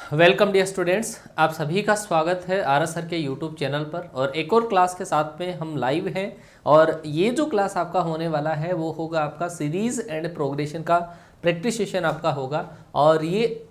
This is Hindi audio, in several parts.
वेलकम डियर स्टूडेंट्स, आप सभी का स्वागत है आर एस सर के यूट्यूब चैनल पर। और एक और क्लास के साथ में हम लाइव हैं। और ये जो क्लास आपका होने वाला है वो होगा आपका सीरीज एंड प्रोग्रेशन का प्रैक्टिस सेशन आपका होगा। और ये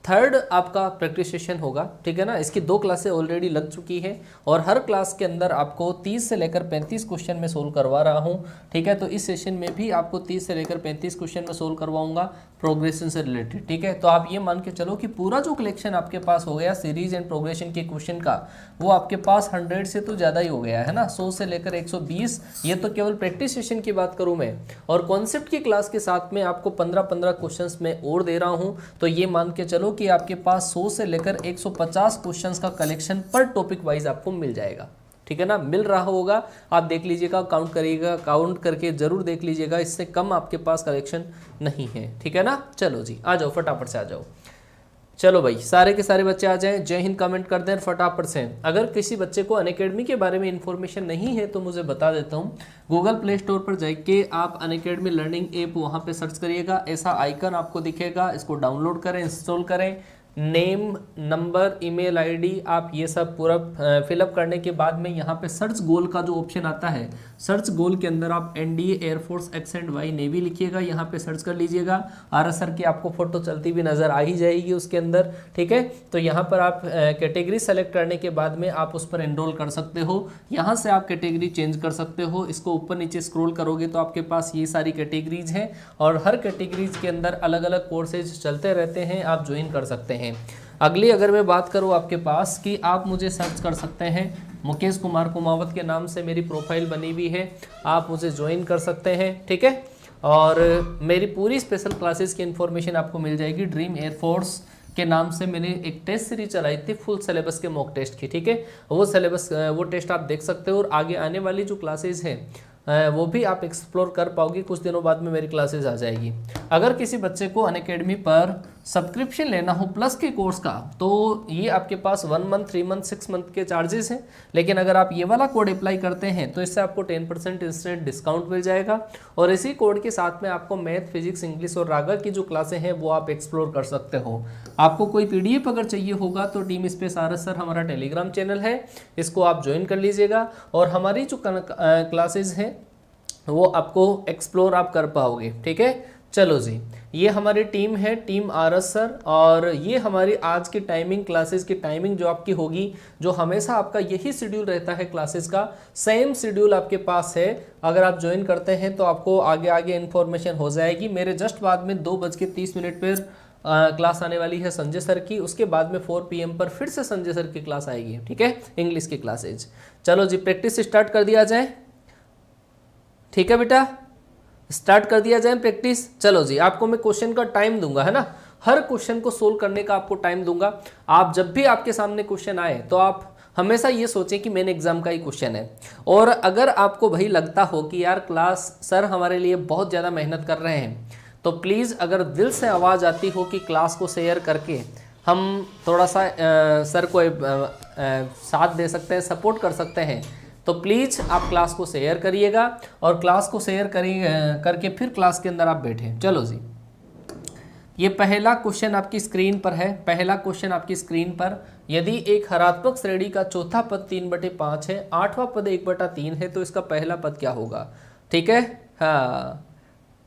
थर्ड आपका प्रैक्टिस सेशन होगा, ठीक है ना। इसकी 2 क्लासें ऑलरेडी लग चुकी है और हर क्लास के अंदर आपको 30 से लेकर 35 क्वेश्चन में सोल्व करवा रहा हूँ, ठीक है। तो इस सेशन में भी आपको 30 से लेकर 35 क्वेश्चन में सोल्व करवाऊंगा प्रोग्रेशन से रिलेटेड, ठीक है। तो आप ये मान के चलो कि पूरा जो कलेक्शन आपके पास हो गया सीरीज एंड प्रोग्रेशन के क्वेश्चन का, वो आपके पास 100 से तो ज़्यादा ही हो गया है ना, 100 से लेकर 120। ये तो केवल प्रैक्टिस सेशन की बात करूँ मैं, और कॉन्सेप्ट की क्लास के साथ में आपको 15-15 क्वेश्चंस में और दे रहा हूँ। तो ये मान के चलो कि आपके पास 100 से लेकर 150 क्वेश्चंस का कलेक्शन पर टॉपिक वाइज आपको मिल जाएगा, ठीक है ना। मिल रहा होगा, आप देख लीजिएगा, काउंट करिएगा, काउंट करके जरूर देख लीजिएगा, इससे कम आपके पास कलेक्शन नहीं है, ठीक है ना। चलो जी, आ जाओ, फटाफट से आ जाओ। चलो भाई, सारे के सारे बच्चे आ जाएं, जय हिंद कमेंट कर दें फटाफट से। अगर किसी बच्चे को अनअकैडमी के बारे में इन्फॉर्मेशन नहीं है तो मुझे बता देता हूँ। गूगल प्ले स्टोर पर जाके आप अनअकैडमी लर्निंग ऐप वहाँ पे सर्च करिएगा, ऐसा आइकन आपको दिखेगा, इसको डाउनलोड करें, इंस्टॉल करें। नेम, नंबर, ईमेल आईडी, आप ये सब पूरा फिलअप करने के बाद में यहाँ पे सर्च गोल का जो ऑप्शन आता है, सर्च गोल के अंदर आप NDA, Air Force, X and Y, navy लिखिएगा, यहाँ पे सर्च कर लीजिएगा। आर सर की आपको फोटो चलती हुई नजर आ ही जाएगी उसके अंदर, ठीक है। तो यहाँ पर आप कैटेगरी सेलेक्ट करने के बाद में आप उस पर एनरोल कर सकते हो। यहाँ से आप कैटेगरी चेंज कर सकते हो। इसको ऊपर नीचे स्क्रॉल करोगे तो आपके पास ये सारी कैटेगरीज हैं और हर कैटेगरीज के अंदर अलग अलग कोर्सेज चलते रहते हैं, आप ज्वाइन कर सकते हैं। अगली अगर मैं बात करूँ आपके पास कि आप मुझे सर्च कर सकते हैं, मुकेश कुमार कुमावत के नाम से मेरी प्रोफाइल बनी हुई है, आप मुझे ज्वाइन कर सकते हैं, ठीक है। और मेरी पूरी स्पेशल क्लासेस की इन्फॉर्मेशन आपको मिल जाएगी। ड्रीम एयरफोर्स के नाम से मैंने एक टेस्ट सीरीज चलाई थी फुल सिलेबस के मॉक टेस्ट की, ठीक है। वो टेस्ट आप देख सकते हो और आगे आने वाली जो क्लासेस हैं वो भी आप एक्सप्लोर कर पाओगे। कुछ दिनों बाद में मेरी क्लासेस आ जाएगी। अगर किसी बच्चे को अनअकैडमी पर सब्सक्रिप्शन लेना हो प्लस के कोर्स का, तो ये आपके पास 1 मंथ, 3 मंथ, 6 मंथ के चार्जेस हैं। लेकिन अगर आप ये वाला कोड अप्लाई करते हैं तो इससे आपको 10% इंस्टेंट डिस्काउंट मिल जाएगा। और इसी कोड के साथ में आपको मैथ, फिजिक्स, इंग्लिश और रागा की जो क्लासें हैं वो आप एक्सप्लोर कर सकते हो। आपको कोई PDF अगर चाहिए होगा तो team space R S sir हमारा टेलीग्राम चैनल है, इसको आप ज्वाइन कर लीजिएगा। और हमारी जो क्लासेज हैं वो आपको एक्सप्लोर आप कर पाओगे, ठीक है। चलो जी, ये हमारी टीम है, टीम आर एस सर। और ये हमारी आज की टाइमिंग, क्लासेस की टाइमिंग जो आपकी होगी, जो हमेशा आपका यही शेड्यूल रहता है क्लासेस का, सेम शेड्यूल आपके पास है। अगर आप ज्वाइन करते हैं तो आपको आगे आगे इन्फॉर्मेशन हो जाएगी। मेरे जस्ट बाद में 2:30 पर क्लास आने वाली है संजय सर की। उसके बाद में 4 PM पर फिर से संजय सर की क्लास आएगी, ठीक है, इंग्लिश की क्लासेज। चलो जी, प्रैक्टिस स्टार्ट कर दिया जाए, ठीक है बेटा, स्टार्ट कर दिया जाए प्रैक्टिस। चलो जी, आपको मैं क्वेश्चन का टाइम दूंगा, है ना, हर क्वेश्चन को सोल्व करने का आपको टाइम दूंगा। आप जब भी आपके सामने क्वेश्चन आए तो आप हमेशा ये सोचें कि मेन एग्जाम का ही क्वेश्चन है। और अगर आपको भाई लगता हो कि यार क्लास सर हमारे लिए बहुत ज़्यादा मेहनत कर रहे हैं, तो प्लीज़ अगर दिल से आवाज़ आती हो कि क्लास को शेयर करके हम थोड़ा सा सर को साथ दे सकते हैं, सपोर्ट कर सकते हैं, तो प्लीज़ आप क्लास को शेयर करिएगा। और क्लास को शेयर करके फिर क्लास के अंदर आप बैठें। चलो जी, ये पहला क्वेश्चन आपकी स्क्रीन पर है। पहला क्वेश्चन आपकी स्क्रीन पर, यदि एक हरात्मक श्रेणी का चौथा पद 3/5 है, 8वां पद 1/3 है, तो इसका पहला पद क्या होगा, ठीक है। हाँ,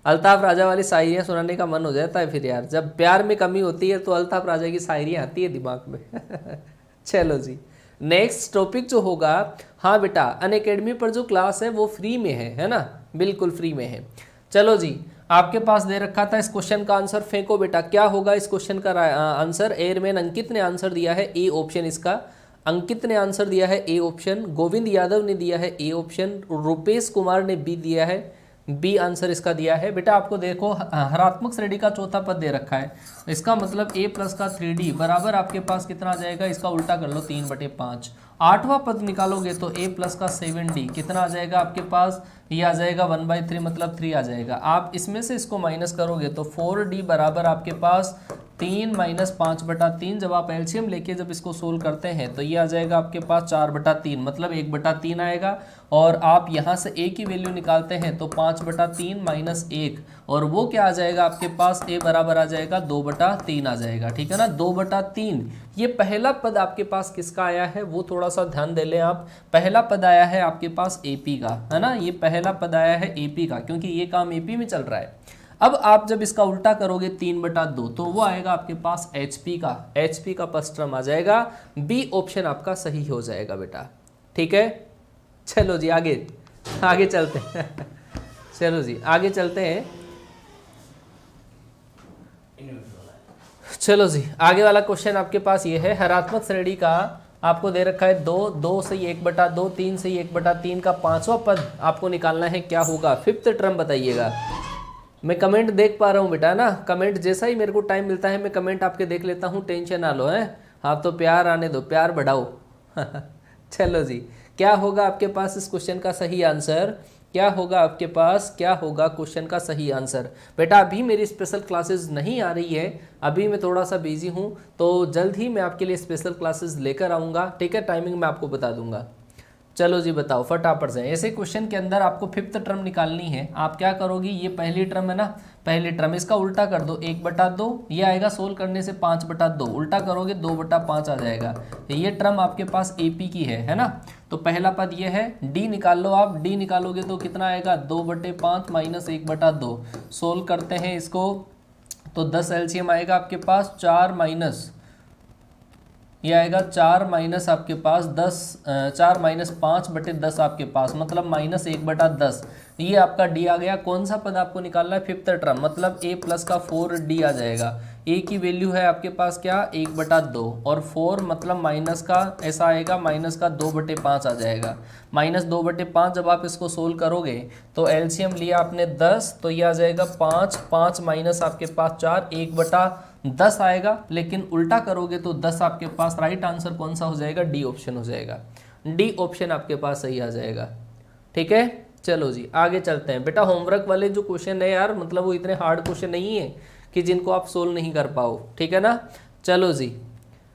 अल्ताफ राजा वाली शायरियाँ सुनाने का मन हो जाता है फिर यार, जब प्यार में कमी होती है तो अल्ताफ राजा की शायरियाँ आती है दिमाग में। चलो जी, नेक्स्ट टॉपिक जो होगा, हाँ बेटा, अनअकैडमी पर जो क्लास है वो फ्री में है ना, बिल्कुल फ्री में है। चलो जी, आपके पास दे रखा था इस क्वेश्चन का आंसर, फेंको बेटा, क्या होगा इस क्वेश्चन का आंसर। एयरमैन अंकित ने आंसर दिया है ए ऑप्शन इसका, अंकित ने आंसर दिया है ए ऑप्शन, गोविंद यादव ने दिया है ए ऑप्शन, रुपेश कुमार ने बी दिया है, बी आंसर इसका दिया है। बेटा आपको देखो, हरात्मक श्रेणी का चौथा पद दे रखा है, इसका मतलब a प्लस का 3d बराबर आपके पास कितना आ जाएगा, इसका उल्टा कर लो 3/5। 8वां पद निकालोगे तो a प्लस का 7d कितना आ जाएगा आपके पास, ये आ जाएगा 1/3, मतलब 3 आ जाएगा। आप इसमें से इसको माइनस करोगे तो 4d बराबर आपके पास 3 - 5/3। जब आप एलसीएम लेके जब इसको सोल्व करते हैं तो ये आ जाएगा आपके पास 4/3, मतलब 1/3 आएगा। और आप यहाँ से a की वैल्यू निकालते हैं तो 5/3 - 1, और वो क्या आ जाएगा आपके पास, a बराबर आ जाएगा 2/3 आ जाएगा, ठीक है ना। 2/3 ये पहला पद आपके पास किसका आया है वो थोड़ा सा ध्यान दे लें आप। पहला पद आया है आपके पास AP का, है ना, ये पहला पद आया है AP का, क्योंकि ये काम AP में चल रहा है। अब आप जब इसका उल्टा करोगे 3/2 तो वो आएगा आपके पास HP का फर्स्ट टर्म आ जाएगा। बी ऑप्शन आपका सही हो जाएगा बेटा, ठीक है। चलो जी आगे चलते हैं चलो जी आगे चलते हैं। चलो जी आगे वाला क्वेश्चन आपके पास ये है, हरात्मक श्रेणी का आपको दे रखा है 2 से 1/2, 3 से 1/3 का पांचवा पद आपको निकालना है, क्या होगा, फिफ्थ टर्म बताइएगा। मैं कमेंट देख पा रहा हूँ बेटा ना, कमेंट जैसा ही मेरे को टाइम मिलता है मैं कमेंट आपके देख लेता हूँ, टेंशन ना लो है आप, तो प्यार आने दो, प्यार बढ़ाओ चलो जी क्या होगा आपके पास इस क्वेश्चन का सही आंसर, क्या होगा आपके पास, क्या होगा क्वेश्चन का सही आंसर। बेटा अभी मेरी स्पेशल क्लासेस नहीं आ रही है, अभी मैं थोड़ा सा बिजी हूँ, तो जल्द ही मैं आपके लिए स्पेशल क्लासेस लेकर आऊँगा, ठीक है, टाइमिंग मैं आपको बता दूंगा। चलो जी बताओ फटाफट से, ऐसे क्वेश्चन के अंदर आपको फिफ्थ टर्म निकालनी है। आप क्या करोगी, ये पहली टर्म है ना, पहली टर्म इसका उल्टा कर दो 1/2, ये आएगा सोल्व करने से 5/2, उल्टा करोगे 2/5 आ जाएगा। ये टर्म आपके पास AP की है ना। तो पहला पद ये है, D निकाल लो आप, D निकालोगे तो कितना आएगा 2/5 माइनस 1/2, सोल्व करते हैं इसको तो 10 LCM आएगा आपके पास, 4 माइनस ये आएगा 4 माइनस आपके पास 10, 4 माइनस 5/10 आपके पास, मतलब -1/10, ये आपका D आ गया। कौन सा पद आपको निकालना है, फिफ्थ टर्म, मतलब A प्लस का 4D आ जाएगा। A की वैल्यू है आपके पास क्या 1/2 और 4 मतलब माइनस का ऐसा आएगा, माइनस का 2/5 आ जाएगा। -2/5 जब आप इसको सोल्व करोगे तो LCM लिया आपने 10, तो ये आ जाएगा 5 माइनस आपके पास 4, 1/10 आएगा। लेकिन उल्टा करोगे तो 10 आपके पास, राइट आंसर कौन सा हो जाएगा, D ऑप्शन हो जाएगा, D ऑप्शन आपके पास सही आ जाएगा, ठीक है। चलो जी आगे चलते हैं। बेटा होमवर्क वाले जो क्वेश्चन है यार, मतलब वो इतने हार्ड क्वेश्चन नहीं है कि जिनको आप सोल्व नहीं कर पाओ, ठीक है ना। चलो जी,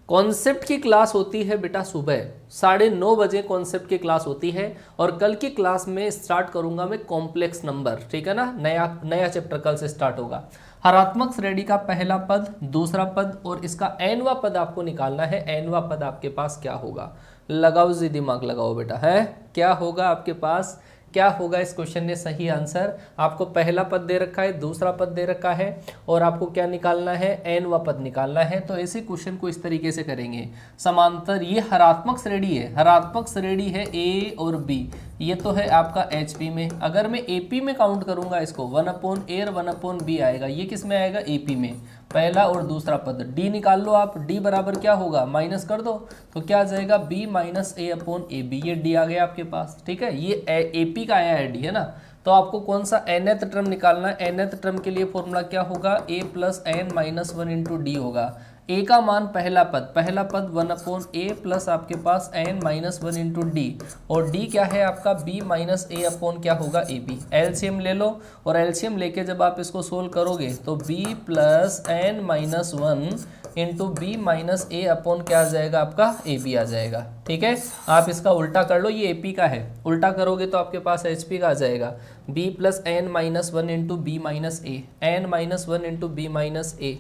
कॉन्सेप्ट की क्लास होती है बेटा सुबह 9:30 बजे कॉन्सेप्ट की क्लास होती है, और कल की क्लास में स्टार्ट करूंगा मैं कॉम्प्लेक्स नंबर, ठीक है ना, नया चैप्टर कल से स्टार्ट होगा। हरात्मक श्रेणी का पहला पद, दूसरा पद और इसका nवा पद आपको निकालना है। nवा पद आपके पास क्या होगा, लगाओ जी दिमाग लगाओ बेटा, है क्या होगा आपके पास, क्या होगा इस क्वेश्चन में सही आंसर। आपको पहला पद दे रखा है, दूसरा पद दे रखा है, और आपको क्या निकालना है, nवा पद निकालना है। तो ऐसे क्वेश्चन को इस तरीके से करेंगे समांतर। ये हरात्मक श्रेणी है, हरात्मक श्रेणी है A और B, ये तो है आपका HP में। अगर मैं AP में काउंट करूंगा इसको 1/A और 1/B आएगा, ये किस में आएगा, AP में, पहला और दूसरा पद। D निकाल लो आप, D बराबर क्या होगा, माइनस कर दो तो क्या आ जाएगा B माइनस A/AB, ये D आ गया आपके पास, ठीक है। ये AP का आया है D, है ना। तो आपको कौन सा nth टर्म निकालना है, nth टर्म के लिए फॉर्मूला क्या होगा, A plus n minus 1 into D होगा। A का मान पहला पद 1/A प्लस आपके पास n माइनस 1 इंटू D, और D क्या है आपका B माइनस A/, क्या होगा AB। LCM ले लो, और LCM लेके जब आप इसको सोल्व करोगे तो B plus n minus 1 into B minus A/, क्या आ जाएगा आपका AB आ जाएगा, ठीक है। आप इसका उल्टा कर लो, ये AP का है, उल्टा करोगे तो आपके पास HP का आ जाएगा, B plus n minus 1 into B minus A, n minus 1 into B minus A,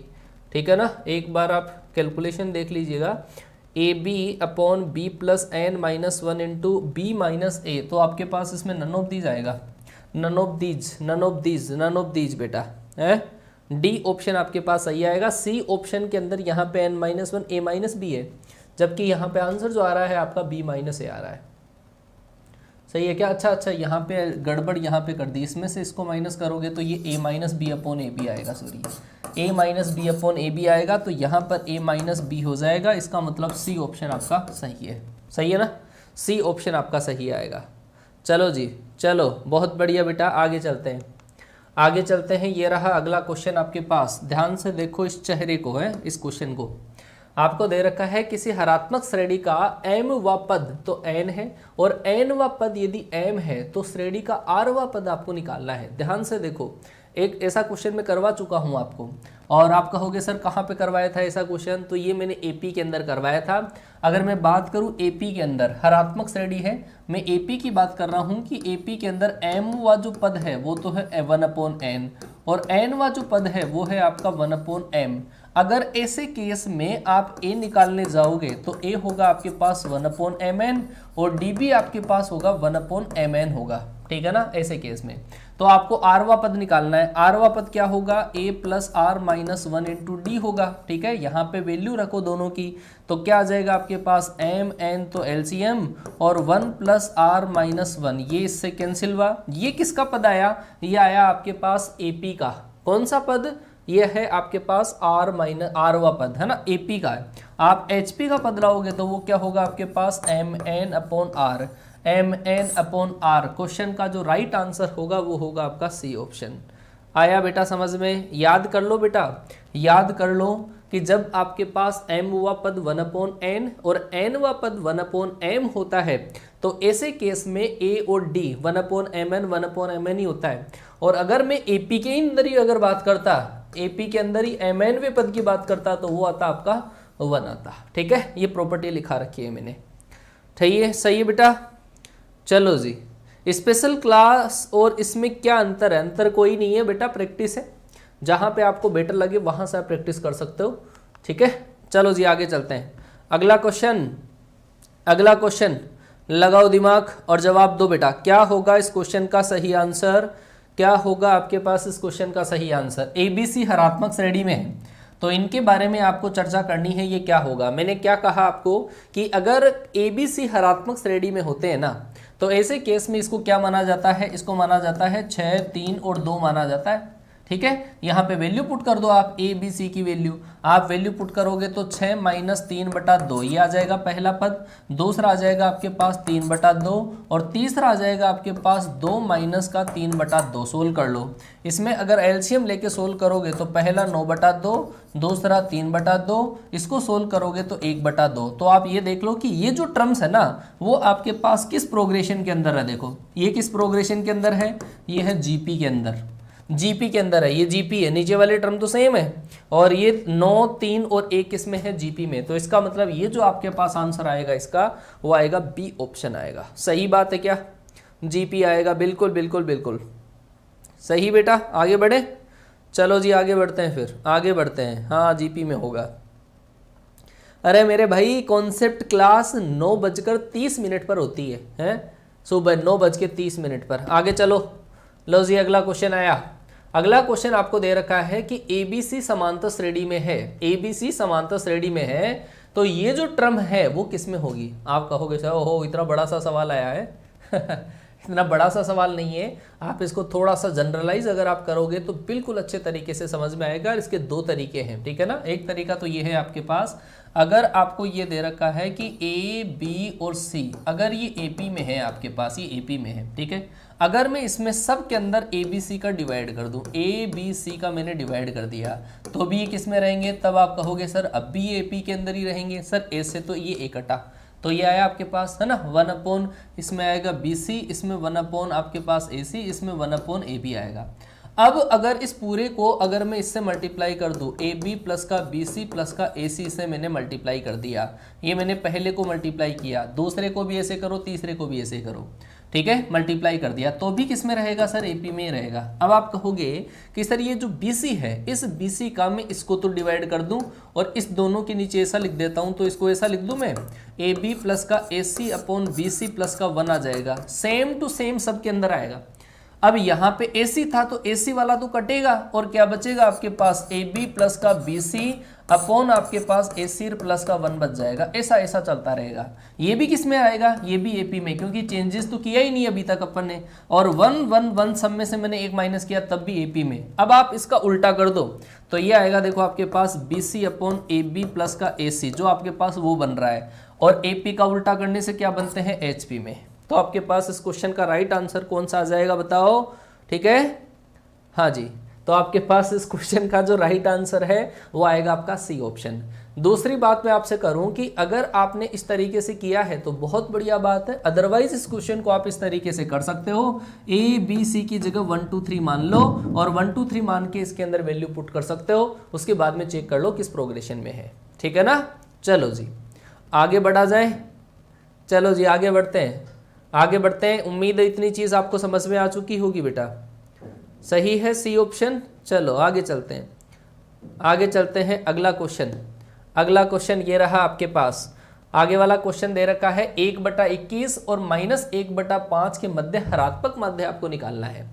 ठीक है ना। एक बार आप कैलकुलेशन देख लीजिएगा, AB/B plus n minus 1 into B minus A, तो आपके पास इसमें नन ऑफ दीज आएगा, नन ऑफ दीज बेटा है। D ऑप्शन आपके पास सही आएगा। C ऑप्शन के अंदर यहाँ पे n minus 1 A minus B है, जबकि यहाँ पे आंसर जो आ रहा है आपका B माइनस A आ रहा है, सही है क्या। अच्छा यहाँ पे गड़बड़ यहाँ पे कर दी, इसमें से इसको माइनस करोगे तो ये A माइनस B/AB आएगा, सॉरी A माइनस B/AB आएगा, तो यहाँ पर A माइनस B हो जाएगा। इसका मतलब C ऑप्शन आपका सही है ना, C ऑप्शन आपका सही आएगा। चलो जी चलो, बहुत बढ़िया बेटा, आगे चलते हैं। ये रहा अगला क्वेश्चन आपके पास, ध्यान से देखो इस चेहरे को, है इस क्वेश्चन को। आपको दे रखा है किसी हरात्मक श्रेणी का mवा पद तो n है, और nवा पद यदि m है तो श्रेणी का rवा पद आपको निकालना है। ध्यान से देखो, एक ऐसा क्वेश्चन मैं करवा चुका हूं आपको, और आप कहोगे सर कहाँ पे करवाया था ऐसा क्वेश्चन, तो ये मैंने AP के अंदर करवाया था। अगर मैं बात करूं AP के अंदर हरात्मक श्रेणी है, मैं AP की बात कर रहा हूं कि AP के अंदर mवा जो पद है वो तो है 1/n, और nवा जो पद है वो है आपका 1/m। अगर ऐसे केस में आप a निकालने जाओगे तो a होगा आपके पास 1/mn और db आपके पास होगा 1/mn होगा, ठीक है ना। ऐसे केस में तो आपको आरवा पद निकालना है। आरवा पद क्या होगा, a plus R minus 1 into D होगा, ठीक है। यहाँ पे वैल्यू रखो दोनों की, तो क्या आ जाएगा आपके पास m n तो LCM और 1 प्लस आर माइनस 1, ये इससे कैंसिल हुआ। ये किसका पद आया, ये आया आपके पास AP का। कौन सा पद, ये है आपके पास r माइनस आरवा पद है ना, AP का है। आप HP का पद लाओगे तो वो क्या होगा आपके पास mn upon r, mn upon r। Question का जो राइट आंसर होगा वो होगा आपका C ऑप्शन। आया बेटा समझ में, याद कर लो बेटा, याद कर लो कि जब आपके पास m वा पद 1/n और n वा पद 1/m होता है तो ऐसे केस में a और d 1/mn ही होता है। और अगर मैं AP के अंदर ही अगर बात करता, AP के अंदर ही mnवे पद की बात करता तो वो आता आपका 1 आता, ठीक है। ये प्रॉपर्टी लिखा रखी है मैंने, ठीक है, सही है बेटा। चलो जी, स्पेशल क्लास और इसमें क्या अंतर है, अंतर कोई नहीं है बेटा, प्रैक्टिस है। जहाँ पे आपको बेटर लगे वहाँ से आप प्रैक्टिस कर सकते हो, ठीक है। चलो जी आगे चलते हैं। अगला क्वेश्चन, अगला क्वेश्चन लगाओ दिमाग और जवाब दो बेटा। क्या होगा इस क्वेश्चन का सही आंसर, क्या होगा आपके पास इस क्वेश्चन का सही आंसर। ABC हरात्मक श्रेणी में है तो इनके बारे में आपको चर्चा करनी है, ये क्या होगा। मैंने क्या कहा आपको कि अगर ABC हरात्मक श्रेणी में होते हैं ना तो ऐसे केस में इसको क्या माना जाता है, इसको माना जाता है 6, 3 और 2 माना जाता है, ठीक है। यहाँ पे वैल्यू पुट कर दो आप, ABC की वैल्यू आप वैल्यू पुट करोगे तो 6 माइनस 3/2 ये आ जाएगा पहला पद, दूसरा आ जाएगा आपके पास 3/2 और तीसरा आ जाएगा आपके पास 2 माइनस का 3/2। सोल्व कर लो। इसमें अगर एलसीएम लेके सोल्व करोगे तो पहला 9/2, दूसरा 3/2, इसको सोल्व करोगे तो 1/2। तो आप ये देख लो कि ये जो टर्म्स है ना वो आपके पास किस प्रोग्रेशन के अंदर है। देखो ये किस प्रोग्रेशन के अंदर है, ये है जीपी के अंदर, जीपी के अंदर है, ये जीपी है। नीचे वाले टर्म तो सेम है और ये 9, 3 और 1 इसमें है जीपी में। तो इसका मतलब ये जो आपके पास आंसर आएगा इसका वो आएगा बी ऑप्शन आएगा। सही बात है क्या, जीपी आएगा, बिल्कुल बिल्कुल बिल्कुल सही बेटा। आगे बढ़े, चलो जी आगे बढ़ते हैं, फिर आगे बढ़ते हैं। हाँ जीपी में होगा। अरे मेरे भाई कॉन्सेप्ट क्लास 9:30 पर होती है सुबह 9:30 पर। आगे चलो, लो जी अगला क्वेश्चन आया। अगला क्वेश्चन आपको दे रखा है कि ABC समांतर श्रेणी में है, ABC समांतर श्रेणी में है तो ये जो टर्म है वो किस में होगी। आप कहोगे सर ओहो इतना बड़ा सा सवाल आया है इतना बड़ा सा सवाल नहीं है, आप इसको थोड़ा सा जनरलाइज अगर आप करोगे तो बिल्कुल अच्छे तरीके से समझ में आएगा। इसके दो तरीके हैं, ठीक है ना। एक तरीका तो ये है आपके पास, अगर आपको ये दे रखा है कि A, B और C, अगर ये AP में है आपके पास, ये AP में है, ठीक है। अगर मैं इसमें सब के अंदर ABC का डिवाइड कर दूं, ABC का मैंने डिवाइड कर दिया तो भी ये किस में रहेंगे। तब आप कहोगे सर अब भी ये AP के अंदर ही रहेंगे। सर A से तो ये A कटा तो ये आया आपके पास है ना 1/, इसमें आएगा BC, इसमें 1/ आपके पास AC, इसमें 1/ AB आएगा। अब अगर इस पूरे को अगर मैं इससे मल्टीप्लाई कर दूं, AB प्लस का BC प्लस का AC से मैंने मल्टीप्लाई कर दिया, ये मैंने पहले को मल्टीप्लाई किया, दूसरे को भी ऐसे करो, तीसरे को भी ऐसे करो, ठीक है, मल्टीप्लाई कर दिया तो भी किस में रहेगा सर AP में रहेगा। अब आप कहोगे कि सर ये जो BC है इस BC का मैं इसको तो डिवाइड कर दूं और इस दोनों के नीचे ऐसा लिख देता हूं, तो इसको ऐसा लिख दूं मैं AB प्लस का AC अपॉन BC प्लस का 1 आ जाएगा, सेम टू सेम सब के अंदर आएगा। अब यहाँ पे AC था तो AC वाला तो कटेगा और क्या बचेगा आपके पास AB प्लस का BC अपॉन आपके पास AC प्लस का 1 बच जाएगा। ऐसा ऐसा चलता रहेगा। ये भी किस में आएगा, ये भी AP में, क्योंकि चेंजेस तो किया ही नहीं अभी तक अपन ने, और 1 1 1 सब में से मैंने एक माइनस किया तब भी AP में। अब आप इसका उल्टा कर दो तो ये आएगा, देखो आपके पास BC अपॉन AB प्लस का AC जो आपके पास वो बन रहा है, और AP का उल्टा करने से क्या बनते हैं HP में। तो आपके पास इस क्वेश्चन का राइट आंसर कौन सा आ जाएगा बताओ, ठीक है। हाँ जी, तो आपके पास इस क्वेश्चन का जो राइट आंसर है वो आएगा आपका C ऑप्शन। दूसरी बात मैं आपसे करूं कि अगर आपने इस तरीके से किया है तो बहुत बढ़िया बात है, अदरवाइज इस क्वेश्चन को आप इस तरीके से कर सकते हो, A B C की जगह 1 2 3 मान लो और 1 2 3 मान के इसके अंदर वैल्यू पुट कर सकते हो, उसके बाद में चेक कर लो किस प्रोग्रेशन में है, ठीक है ना। चलो जी आगे बढ़ा जाए, चलो जी आगे बढ़ते हैं, आगे बढ़ते हैं। उम्मीद है इतनी चीज़ आपको समझ में आ चुकी होगी बेटा, सही है सी ऑप्शन। चलो आगे चलते हैं, आगे चलते हैं। अगला क्वेश्चन, अगला क्वेश्चन ये रहा आपके पास। आगे वाला क्वेश्चन दे रखा है 1/21 और -1/5 के मध्य हरात्मक माध्य आपको निकालना है।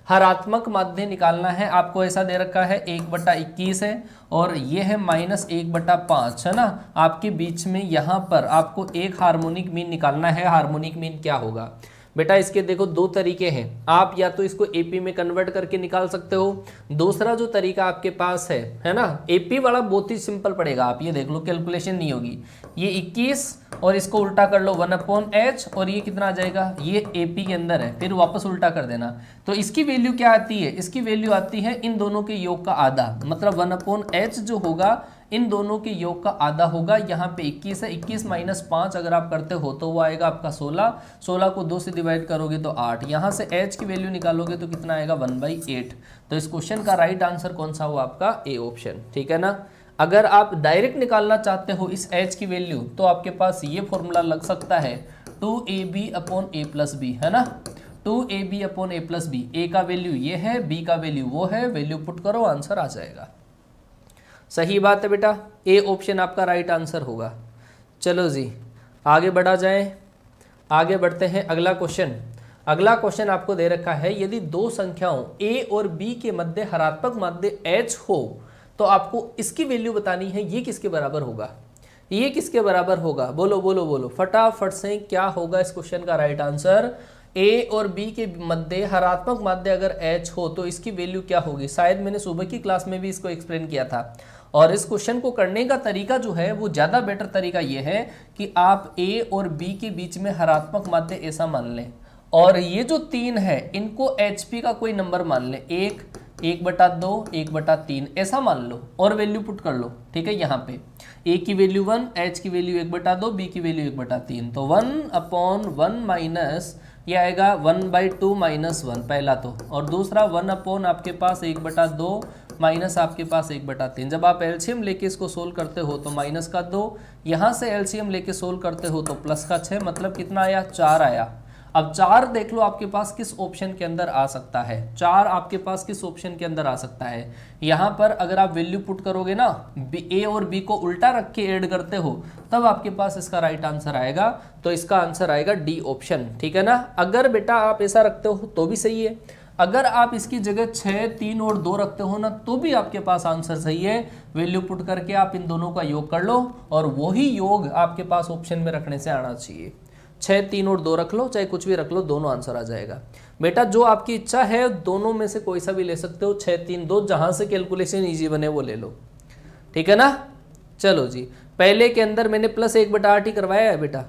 हरात्मक माध्य निकालना है आपको, ऐसा दे रखा है 1/21 है और ये है -1/5 है ना। आपके बीच में यहाँ पर आपको एक हार्मोनिक मीन निकालना है। हार्मोनिक मीन क्या होगा बेटा, इसके देखो दो तरीके हैं। आप या तो इसको एपी में कन्वर्ट करके निकाल सकते हो, दूसरा जो तरीका आपके पास है ना, एपी वाला बहुत ही सिंपल पड़ेगा। आप ये देख लो, कैलकुलेशन नहीं होगी। ये 21 और इसको उल्टा कर लो 1/h और ये कितना आ जाएगा, ये एपी के अंदर है, फिर वापस उल्टा कर देना। तो इसकी वैल्यू क्या आती है, इसकी वैल्यू आती है इन दोनों के योग का आधा, मतलब 1/h जो होगा इन दोनों के योग का आधा होगा। यहाँ पे 21 है, 21 - 5 अगर आप करते हो तो वो आएगा आपका 16। 16 को 2 से डिवाइड करोगे तो 8। यहाँ से h की वैल्यू निकालोगे तो कितना आएगा 1/8। तो इस क्वेश्चन का राइट आंसर कौन सा हुआ आपका, ए ऑप्शन। ठीक है ना। अगर आप डायरेक्ट निकालना चाहते हो इस h की वैल्यू तो आपके पास ये फॉर्मूला लग सकता है 2ab/a+b, है ना। 2ab/a+b, ए का वैल्यू ये है, बी का वैल्यू वो है, वैल्यू पुट करो आंसर आ जाएगा। सही बात है बेटा, ए ऑप्शन आपका राइट आंसर होगा। चलो जी आगे बढ़ा जाए, आगे बढ़ते हैं। अगला क्वेश्चन, अगला क्वेश्चन आपको दे रखा है यदि दो संख्याओं a और b के मध्य हरात्मक माध्य h हो तो आपको इसकी वैल्यू बतानी है। ये किसके बराबर होगा, ये किसके बराबर होगा, बोलो बोलो बोलो फटाफट से, क्या होगा इस क्वेश्चन का राइट आंसर। a और b के मध्य हरात्मक माध्य अगर h हो तो इसकी वैल्यू क्या होगी। शायद मैंने सुबह की क्लास में भी इसको एक्सप्लेन किया था। और इस क्वेश्चन को करने का तरीका जो है वो ज़्यादा बेटर तरीका ये है कि आप a और b के बीच में हरात्मक माध्य ऐसा मान लें और ये जो 3 है इनको HP का कोई नंबर मान लें, 1, 1/2, 1/3 ऐसा मान लो और वैल्यू पुट कर लो। ठीक है, यहाँ पे a की वैल्यू 1, h की वैल्यू 1/2, b की वैल्यू 1/3, तो 1/1 माइनस ये आएगा 1/2 - 1 पहला तो, और दूसरा 1/ आपके पास 1/2 माइनस आपके पास 1/3। जब आप एलसीएम लेके इसको सोल्व करते हो तो माइनस का 2, यहाँ से एलसीएम लेके सोल्व करते हो तो प्लस का 6, मतलब कितना आया 4 आया। अब 4 देख लो आपके पास किस ऑप्शन के अंदर आ सकता है, 4 आपके पास किस ऑप्शन के अंदर आ सकता है। यहाँ पर अगर आप वैल्यू पुट करोगे ना, ए और बी को उल्टा रख के ऐड करते हो तब आपके पास इसका राइट आंसर आएगा। तो इसका आंसर आएगा डी ऑप्शन। ठीक है ना। अगर बेटा आप ऐसा रखते हो तो भी सही है, अगर आप इसकी जगह 6, 3 और 2 रखते हो ना तो भी आपके पास आंसर सही है। वैल्यू पुट करके आप इन दोनों का योग कर लो और वही योग आपके पास ऑप्शन में रखने से आना चाहिए। 6, 3 और 2 रख लो, चाहे कुछ भी रख लो, दोनों आंसर आ जाएगा। बेटा जो आपकी इच्छा है दोनों में से कोई सा भी ले सकते हो, 6, 3, 2, जहां से कैलकुलेशन ईजी बने वो ले लो। ठीक है ना। चलो जी, पहले के अंदर मैंने +1/8 ही करवाया है बेटा।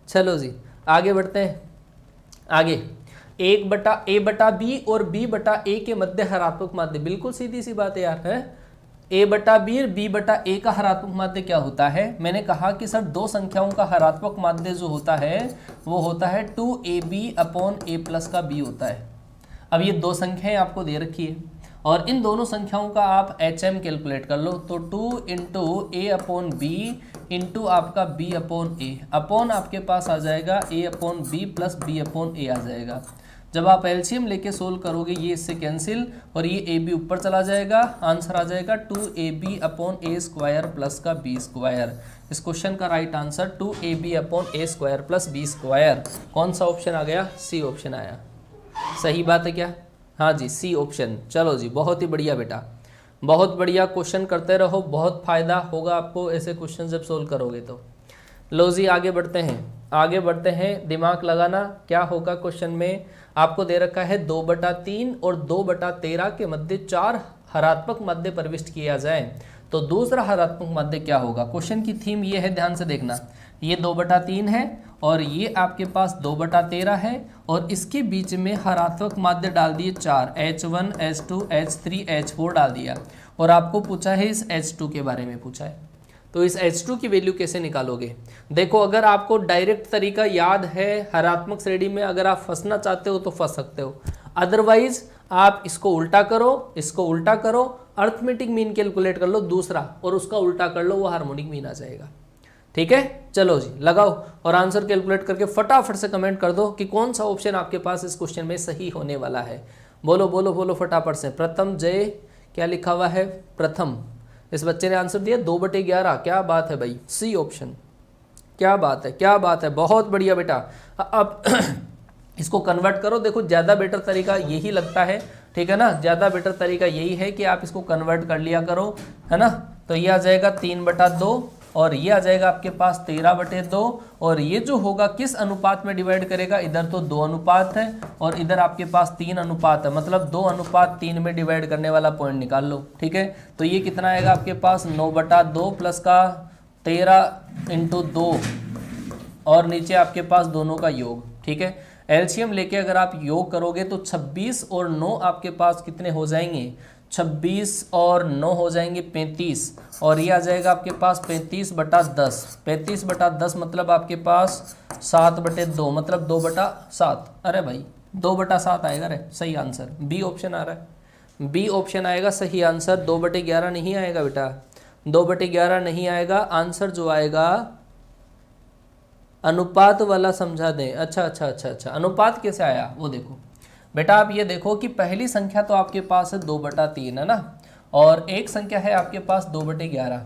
चलो जी आगे बढ़ते हैं। आगे 1/a/b और b/a के मध्य हरात्मक माध्य, बिल्कुल सीधी सी बात है यार, है। a/b और b/a का हरात्मक माध्य क्या होता है। मैंने कहा कि सर दो संख्याओं का हरात्मक माध्य जो होता है वो होता है 2ab/a+ का b होता है। अब ये दो संख्याएं आपको दे रखी है और इन दोनों संख्याओं का आप HM कैलकुलेट कर लो, तो 2 × a/b इंटू आपका b/a अपॉन आपके पास आ जाएगा a/b प्लस b/a आ जाएगा। जब आप एलसीएम लेके सोल्व करोगे ये इससे कैंसिल और ये ab ऊपर चला जाएगा, आंसर आ जाएगा 2ab/a² प्लस का b²। इस क्वेश्चन का right answer 2ab/a² plus b²। कौन सा ऑप्शन आ गया, सी ऑप्शन आया। सही बात है क्या, हाँ जी सी ऑप्शन। चलो जी बहुत ही बढ़िया बेटा, बहुत बढ़िया। क्वेश्चन करते रहो, बहुत फायदा होगा आपको ऐसे क्वेश्चन जब सोल्व करोगे तो। लो जी आगे बढ़ते हैं, आगे बढ़ते हैं। दिमाग लगाना, क्या होगा क्वेश्चन में आपको दे रखा है 2/3 और 2/13 के मध्य 4 हरात्मक माध्य प्रविष्ट किया जाए तो दूसरा हरात्मक माध्य क्या होगा। क्वेश्चन की थीम ये है, ध्यान से देखना, ये 2/3 है और ये आपके पास 2/13 है और इसके बीच में हरात्मक माध्य डाल दिए 4, H1, H2, H3, H4 डाल दिया और आपको पूछा है इस H2 के बारे में पूछा है। तो इस H2 की वैल्यू कैसे निकालोगे। देखो अगर आपको डायरेक्ट तरीका याद है हरात्मक श्रेणी में, अगर आप फंसना चाहते हो तो फंस सकते हो, अदरवाइज आप इसको उल्टा करो, इसको उल्टा करो, अर्थमेटिक मीन कैलकुलेट कर लो दूसरा और उसका उल्टा कर लो, वो हार्मोनिक मीन आ जाएगा। ठीक है, चलो जी लगाओ और आंसर कैलकुलेट करके फटाफट से कमेंट कर दो कि कौन सा ऑप्शन आपके पास इस क्वेश्चन में सही होने वाला है। बोलो बोलो बोलो फटाफट से। प्रथम जय, क्या लिखा हुआ है? प्रथम। इस बच्चे ने आंसर दिया 2/11। क्या बात है भाई, सी ऑप्शन। क्या बात है, क्या बात है, बहुत बढ़िया बेटा। अब इसको कन्वर्ट करो। देखो ज़्यादा बेटर तरीका यही लगता है, ठीक है ना, ज़्यादा बेटर तरीका यही है कि आप इसको कन्वर्ट कर लिया करो, है ना। तो ये आ जाएगा 3/2 और ये आ जाएगा आपके पास 13/2 और ये जो होगा किस अनुपात में डिवाइड करेगा? इधर तो 2 अनुपात है और इधर आपके पास 3 अनुपात है, मतलब 2:3 में डिवाइड करने वाला पॉइंट निकाल लो, ठीक है। तो ये कितना आएगा आपके पास? 9/2 प्लस का 13 × 2 और नीचे आपके पास दोनों का योग, ठीक है। एलसीएम लेके अगर आप योग करोगे तो 26 और 9 आपके पास कितने हो जाएंगे? 26 और 9 हो जाएंगे 35 और ये आ जाएगा आपके पास 35/10। 35/10 मतलब आपके पास 7/2 मतलब 2/7। अरे भाई 2/7 आएगा रे, सही आंसर बी ऑप्शन आ रहा है। बी ऑप्शन आएगा सही आंसर। 2/11 नहीं आएगा बेटा, 2/11 नहीं आएगा। आंसर जो आएगा अनुपात वाला समझा दें। अच्छा, अनुपात कैसे आया वो देखो बेटा। आप ये देखो कि पहली संख्या तो आपके पास है 2/3, है ना, और एक संख्या है आपके पास 2/11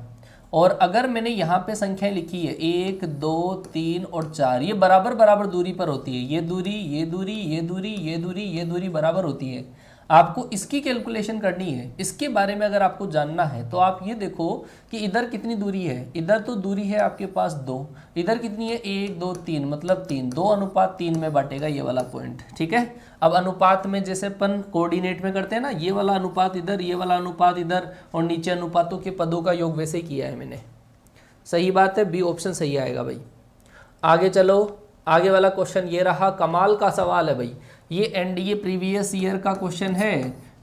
और अगर मैंने यहाँ पे संख्याएं लिखी है 1 2 3 और 4, ये बराबर बराबर दूरी पर होती है। ये दूरी, ये दूरी, ये दूरी, ये दूरी, ये दूरी बराबर होती है। आपको इसकी कैलकुलेशन करनी है। इसके बारे में अगर आपको जानना है तो आप ये देखो कि इधर कितनी दूरी है। इधर तो दूरी है आपके पास 2, इधर कितनी है 1 2 3 मतलब 3, 2:3 में बांटेगा ये वाला पॉइंट, ठीक है। अब अनुपात में जैसे अपन कोऑर्डिनेट में करते हैं ना, ये वाला अनुपात इधर, ये वाला अनुपात इधर और नीचे अनुपातों के पदों का योग वैसे किया है मैंने। सही बात है, बी ऑप्शन सही आएगा भाई। आगे चलो, आगे वाला क्वेश्चन ये रहा, कमाल का सवाल है भाई। ये एनडीए प्रीवियस ईयर का क्वेश्चन है,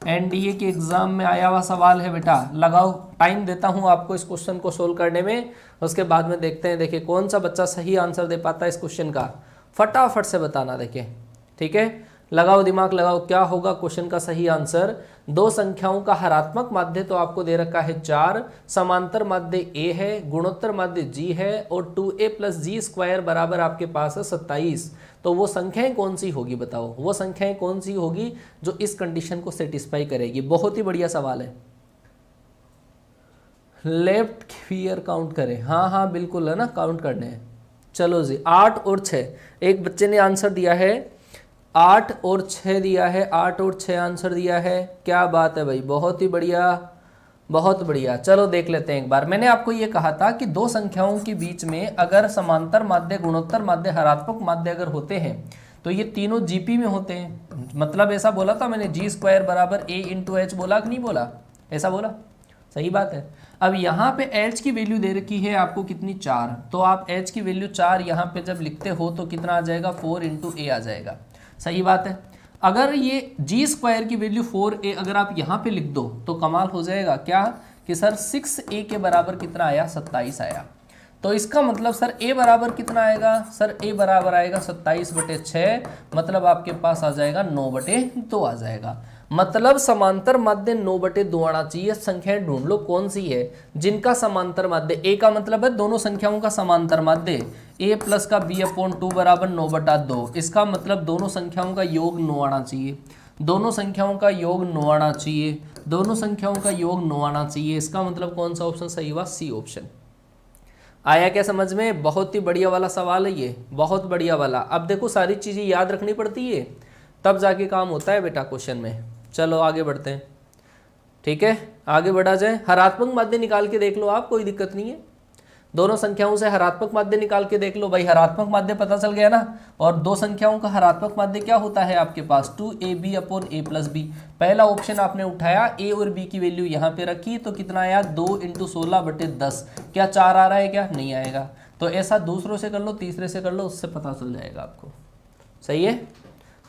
एनडीए के एग्जाम में आया हुआ सवाल है बेटा। लगाओ, टाइम देता हूं आपको इस क्वेश्चन को सोल्व करने में, उसके बाद में देखते हैं। देखिए कौन सा बच्चा सही आंसर दे पाता है इस क्वेश्चन का, फटाफट से बताना। देखिए ठीक है, लगाओ दिमाग लगाओ, क्या होगा क्वेश्चन का सही आंसर। दो संख्याओं का हरात्मक माध्य तो आपको दे रखा है 4, समांतर माध्य a है, गुणोत्तर माध्य g है और 2a + g² बराबर आपके पास है 27। तो वो संख्याएं कौन सी होगी बताओ, वो संख्याएं कौन सी होगी जो इस कंडीशन को सेटिस्फाई करेगी। बहुत ही बढ़िया सवाल है। लेफ्ट फियर काउंट करें, हाँ बिल्कुल है ना, काउंट करने हैं। चलो जी, 8 और 6, एक बच्चे ने आंसर दिया है 8 और 6 दिया है, 8 और 6 आंसर दिया है। क्या बात है भाई, बहुत ही बढ़िया, बहुत बढ़िया। चलो देख लेते हैं एक बार। मैंने आपको ये कहा था कि दो संख्याओं के बीच में अगर समांतर माध्य, गुणोत्तर माध्य, हरात्मक माध्य अगर होते हैं तो ये तीनों जीपी में होते हैं। मतलब ऐसा बोला था मैंने, g² = a × h बोला कि नहीं बोला? ऐसा बोला, सही बात है। अब यहाँ पे h की वैल्यू दे रखी है आपको कितनी, 4, तो आप h की वैल्यू 4 यहाँ पे जब लिखते हो तो कितना आ जाएगा, 4 × a आ जाएगा। सही बात है। अगर ये g² की वैल्यू 4a अगर आप यहाँ पे लिख दो तो कमाल हो जाएगा। क्या कि सर 6a के बराबर कितना आया, 27 आया। तो इसका मतलब सर a बराबर कितना आएगा, सर a बराबर आएगा 27/6, मतलब आपके पास आ जाएगा 9/2 आ जाएगा। मतलब समांतर माध्य 9/2 आना चाहिए। संख्याएं ढूंढ लो कौन सी है जिनका समांतर माध्य, a का मतलब है दोनों संख्याओं का समांतर माध्य, a + का b/2 बराबर 9/2। इसका मतलब दोनों संख्याओं का योग 9 आना चाहिए, दोनों संख्याओं का योग 9 आना चाहिए, दोनों संख्याओं का योग 9 आना चाहिए। इसका मतलब कौन सा ऑप्शन सही हुआ, सी ऑप्शन। आया क्या समझ में? बहुत ही बढ़िया वाला सवाल है ये, बहुत बढ़िया वाला। अब देखो सारी चीज़ें याद रखनी पड़ती है तब जाके काम होता है बेटा क्वेश्चन में। चलो आगे बढ़ते हैं, ठीक है, आगे बढ़ा जाए। हरात्मक माध्य निकाल के देख लो आप, कोई दिक्कत नहीं है। दोनों संख्याओं से हरात्मक माध्य निकाल के देख लो भाई, हरात्मक माध्य पता चल गया ना। और दो संख्याओं का हरात्मक माध्य क्या होता है आपके पास, 2ab/a + b। पहला ऑप्शन आपने उठाया, a और b की वैल्यू यहाँ पे रखी तो कितना आया, 2 × 16/10। क्या 4 आ रहा है, क्या नहीं आएगा? तो ऐसा दूसरों से कर लो, तीसरे से कर लो, उससे पता चल जाएगा आपको। सही है,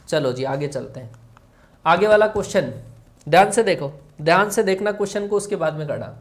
चलो जी आगे चलते हैं। आगे वाला क्वेश्चन ध्यान से देखो, ध्यान से देखना क्वेश्चन को, उसके बाद में करना।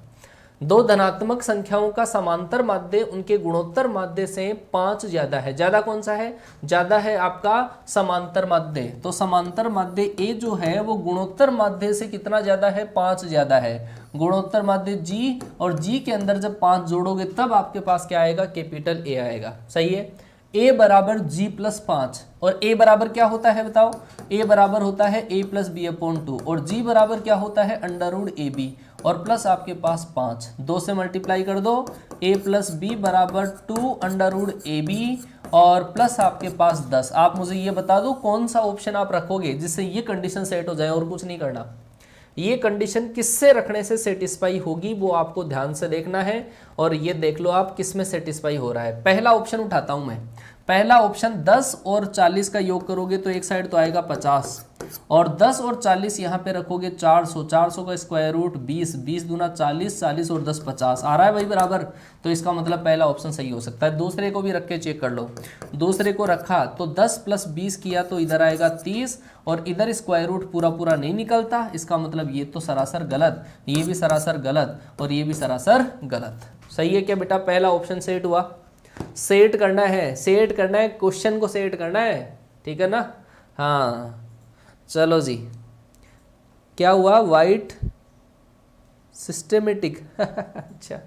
दो धनात्मक संख्याओं का समांतर माध्य उनके गुणोत्तर माध्य से 5 ज्यादा है। ज्यादा कौन सा है, ज्यादा है आपका समांतर माध्य। तो समांतर माध्य a जो है वो गुणोत्तर माध्य से कितना ज्यादा है, 5 ज्यादा है। गुणोत्तर माध्य g और g के अंदर जब 5 जोड़ोगे तब आपके पास क्या आएगा, कैपिटल A आएगा। सही है। a बराबर g प्लस 5 और a बराबर क्या होता है बताओ, a बराबर होता है a प्लस बी अपॉन 2 और g बराबर क्या होता है अंडर रूट ए बी और प्लस आपके पास 5, 2 से मल्टीप्लाई कर दो, a प्लस बी बराबर 2 अंडर रूट ए बी और प्लस आपके पास 10। आप मुझे ये बता दो कौन सा ऑप्शन आप रखोगे जिससे ये कंडीशन सेट हो जाए और कुछ नहीं करना। ये कंडीशन किससे रखने से सेटिस्फाई होगी वो आपको ध्यान से देखना है और ये देख लो आप किस में सेटिस्फाई हो रहा है। पहला ऑप्शन उठाता हूं मैं, पहला ऑप्शन 10 और 40 का योग करोगे तो एक साइड तो आएगा 50 और 10 और 40 यहाँ पे रखोगे 400, 400 का स्क्वायर रूट 20, 20 दूना 40, 40 और 10 50 आ रहा है भाई बराबर। तो इसका मतलब पहला ऑप्शन सही हो सकता है। दूसरे को भी रख के चेक कर लो, दूसरे को रखा तो 10 प्लस 20 किया तो इधर आएगा 30 और इधर स्क्वायर रूट पूरा पूरा नहीं निकलता, इसका मतलब ये तो सरासर गलत, ये भी सरासर गलत और ये भी सरासर गलत। सही है क्या बेटा, पहला ऑप्शन सेट हुआ। सेट करना है, सेट करना है, क्वेश्चन को सेट करना है, ठीक है ना। हाँ चलो जी, क्या हुआ, वाइट सिस्टमेटिक अच्छा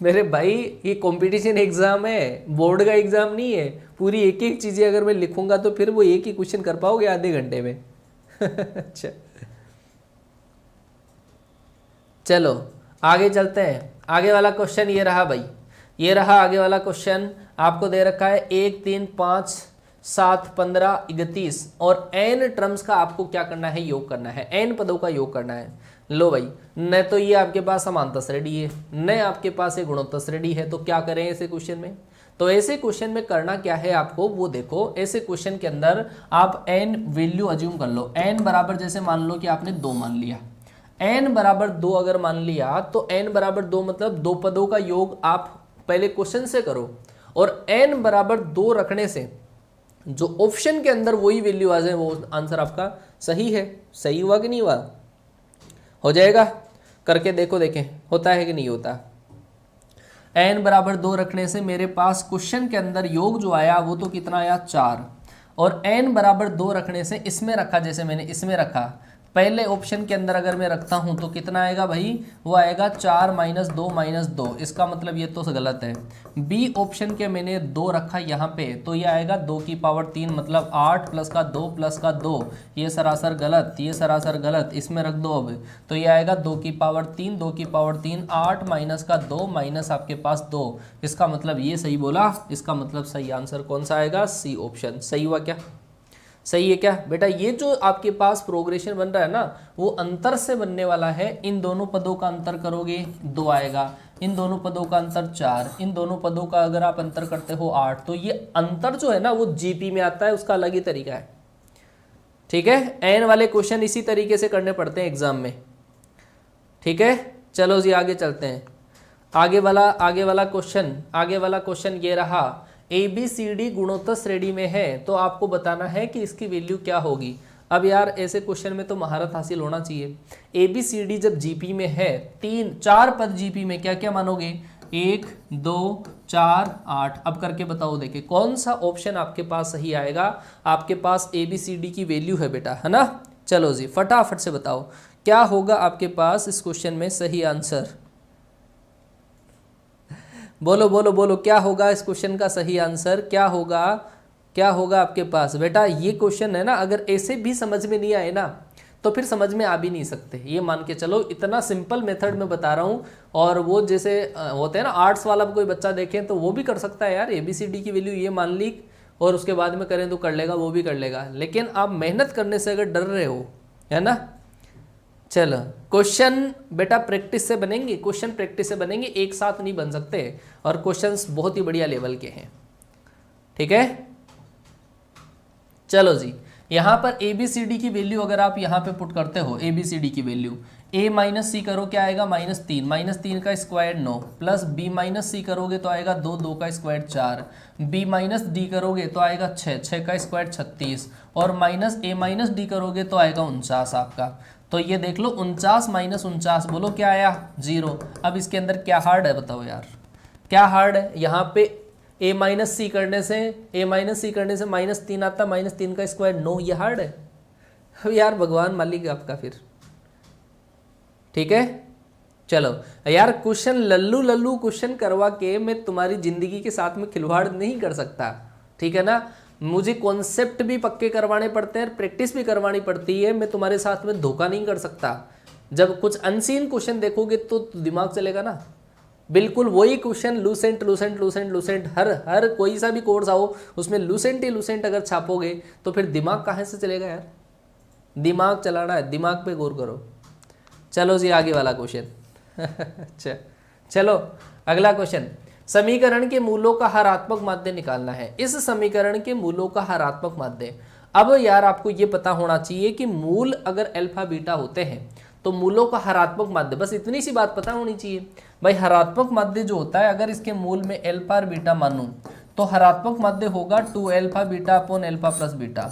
मेरे भाई ये कंपटीशन एग्जाम है, बोर्ड का एग्जाम नहीं है। पूरी एक एक चीजें अगर मैं लिखूंगा तो फिर वो एक ही क्वेश्चन कर पाओगे आधे घंटे में अच्छा चलो आगे चलते हैं। आगे वाला क्वेश्चन ये रहा भाई, ये रहा आगे वाला क्वेश्चन। आपको दे रखा है 1, 3, 5, 7, 15, 31 और n टर्म्स का आपको क्या करना है, योग करना है, n पदों का योग करना है। लो भाई, न तो ये आपके पास समांतर श्रेणी है, न आपके पास एक गुणोत्तर श्रेणी है, तो क्या करें ऐसे क्वेश्चन में। तो ऐसे क्वेश्चन में करना क्या है आपको वो देखो। ऐसे क्वेश्चन के अंदर आप n वैल्यू अज्यूम कर लो। n बराबर जैसे मान लो कि आपने 2 मान लिया, n बराबर 2 अगर मान लिया तो n बराबर 2 मतलब 2 पदों का योग आप पहले क्वेश्चन से करो और n बराबर 2 रखने से जो ऑप्शन के अंदर वही वैल्यू आ जाए वो आंसर आपका सही है। सही हुआ कि नहीं हुआ, हो जाएगा, करके देखो, देखें होता है कि नहीं होता। n बराबर 2 रखने से मेरे पास क्वेश्चन के अंदर योग जो आया वो तो कितना आया 4 और n बराबर 2 रखने से इसमें रखा, जैसे मैंने इसमें रखा पहले ऑप्शन के अंदर अगर मैं रखता हूं तो कितना आएगा भाई, वो आएगा 4 - 2 - 2, इसका मतलब ये तो गलत है। बी ऑप्शन के मैंने 2 रखा यहाँ पे तो ये आएगा 2 की पावर 3 मतलब 8 प्लस का 2 प्लस का 2, ये सरासर गलत, ये सरासर गलत, इसमें रख दो अब तो ये आएगा 2 की पावर 3, 2 की पावर 3, 8 माइनस का 2 माइनस आपके पास 2, इसका मतलब ये सही बोला। इसका मतलब सही आंसर कौन सा आएगा, सी ऑप्शन। सही हुआ क्या, सही है क्या बेटा। ये जो आपके पास प्रोग्रेशन बन रहा है ना वो अंतर से बनने वाला है। इन दोनों पदों का अंतर करोगे 2 आएगा, इन दोनों पदों का अंतर 4, इन दोनों पदों का अगर आप अंतर करते हो 8, तो ये अंतर जो है ना वो जीपी में आता है, उसका अलग ही तरीका है, ठीक है। एन वाले क्वेश्चन इसी तरीके से करने पड़ते हैं एग्जाम में, ठीक है। चलो जी आगे चलते हैं। आगे वाला क्वेश्चन ये रहा, ABCD गुणोत्तर श्रेणी में है तो आपको बताना है कि इसकी वैल्यू क्या होगी। अब यार ऐसे क्वेश्चन में तो महारत हासिल होना चाहिए। ABCD जब जीपी में है, 4 पद जीपी में, क्या क्या मानोगे, 1, 2, 4, 8। अब करके बताओ, देखिए कौन सा ऑप्शन आपके पास सही आएगा। आपके पास ABCD की वैल्यू है बेटा, है ना। चलो जी फटाफट से बताओ क्या होगा आपके पास इस क्वेश्चन में सही आंसर। बोलो बोलो बोलो, क्या होगा इस क्वेश्चन का सही आंसर, क्या होगा आपके पास बेटा। ये क्वेश्चन है ना, अगर ऐसे भी समझ में नहीं आए ना तो फिर समझ में आ भी नहीं सकते। ये मान के चलो, इतना सिंपल मेथड में बता रहा हूँ। और वो जैसे होते हैं ना आर्ट्स वाला कोई बच्चा देखें तो वो भी कर सकता है यार। ABCD की वैल्यू ये मान ली और उसके बाद में करें तो कर लेगा, वो भी कर लेगा। लेकिन आप मेहनत करने से अगर डर रहे हो, है ना। चलो क्वेश्चन बेटा प्रैक्टिस से बनेंगे, क्वेश्चन प्रैक्टिस से बनेंगे, एक साथ नहीं बन सकते। और क्वेश्चंस बहुत ही बढ़िया लेवल के हैं, ठीक है। चलो जी, यहाँ पर ABCD की वैल्यू अगर आप यहाँ पे पुट करते हो, ABCD की वैल्यू A माइनस सी करो, क्या आएगा -3, -3 का स्क्वायर 9 प्लस B माइनस सी करोगे तो आएगा 2, 2 का स्क्वायर 4, B माइनस डी करोगे तो आएगा 6, 6 का स्क्वायर 36 और माइनस A माइनस डी करोगे तो आएगा 49 आपका। तो ये देख लो 49 माइनस 49, बोलो क्या आया, 0। अब इसके अंदर क्या हार्ड है बताओ यार, क्या हार्ड है। यहाँ पे A माइनस सी करने से -3 आता, -3 का स्क्वायर 9, ये हार्ड है। अब यार भगवान मालिक आपका फिर, ठीक है। चलो यार, क्वेश्चन लल्लू लल्लू क्वेश्चन करवा के मैं तुम्हारी जिंदगी के साथ में खिलवाड़ नहीं कर सकता, ठीक है ना। मुझे कॉन्सेप्ट भी पक्के करवाने पड़ते हैं, प्रैक्टिस भी करवानी पड़ती है। मैं तुम्हारे साथ में धोखा नहीं कर सकता। जब कुछ अनसीन क्वेश्चन देखोगे तो दिमाग चलेगा ना। बिल्कुल वही question Lucent Lucent Lucent Lucent, हर कोई सा भी कोर्स आओ उसमें लूसेंट ही लूसेंट अगर छापोगे तो फिर दिमाग कहाँ से चलेगा यार। दिमाग चलाना है, दिमाग पे गौर करो। चलो जी आगे वाला क्वेश्चन। अच्छा चलो अगला क्वेश्चन, समीकरण के मूलों का हरात्मक माध्य निकालना है। इस समीकरण के मूलों का हरात्मक माध्य, अब यार आपको ये पता होना चाहिए कि मूल अगर अल्फा बीटा होते हैं तो मूलों का हरात्मक माध्य, बस इतनी सी बात पता होनी चाहिए भाई। हरात्मक माध्य जो होता है, अगर इसके मूल में अल्फा और बीटा मानूं तो हरात्मक माध्य होगा 2 alpha beta upon alpha plus beta.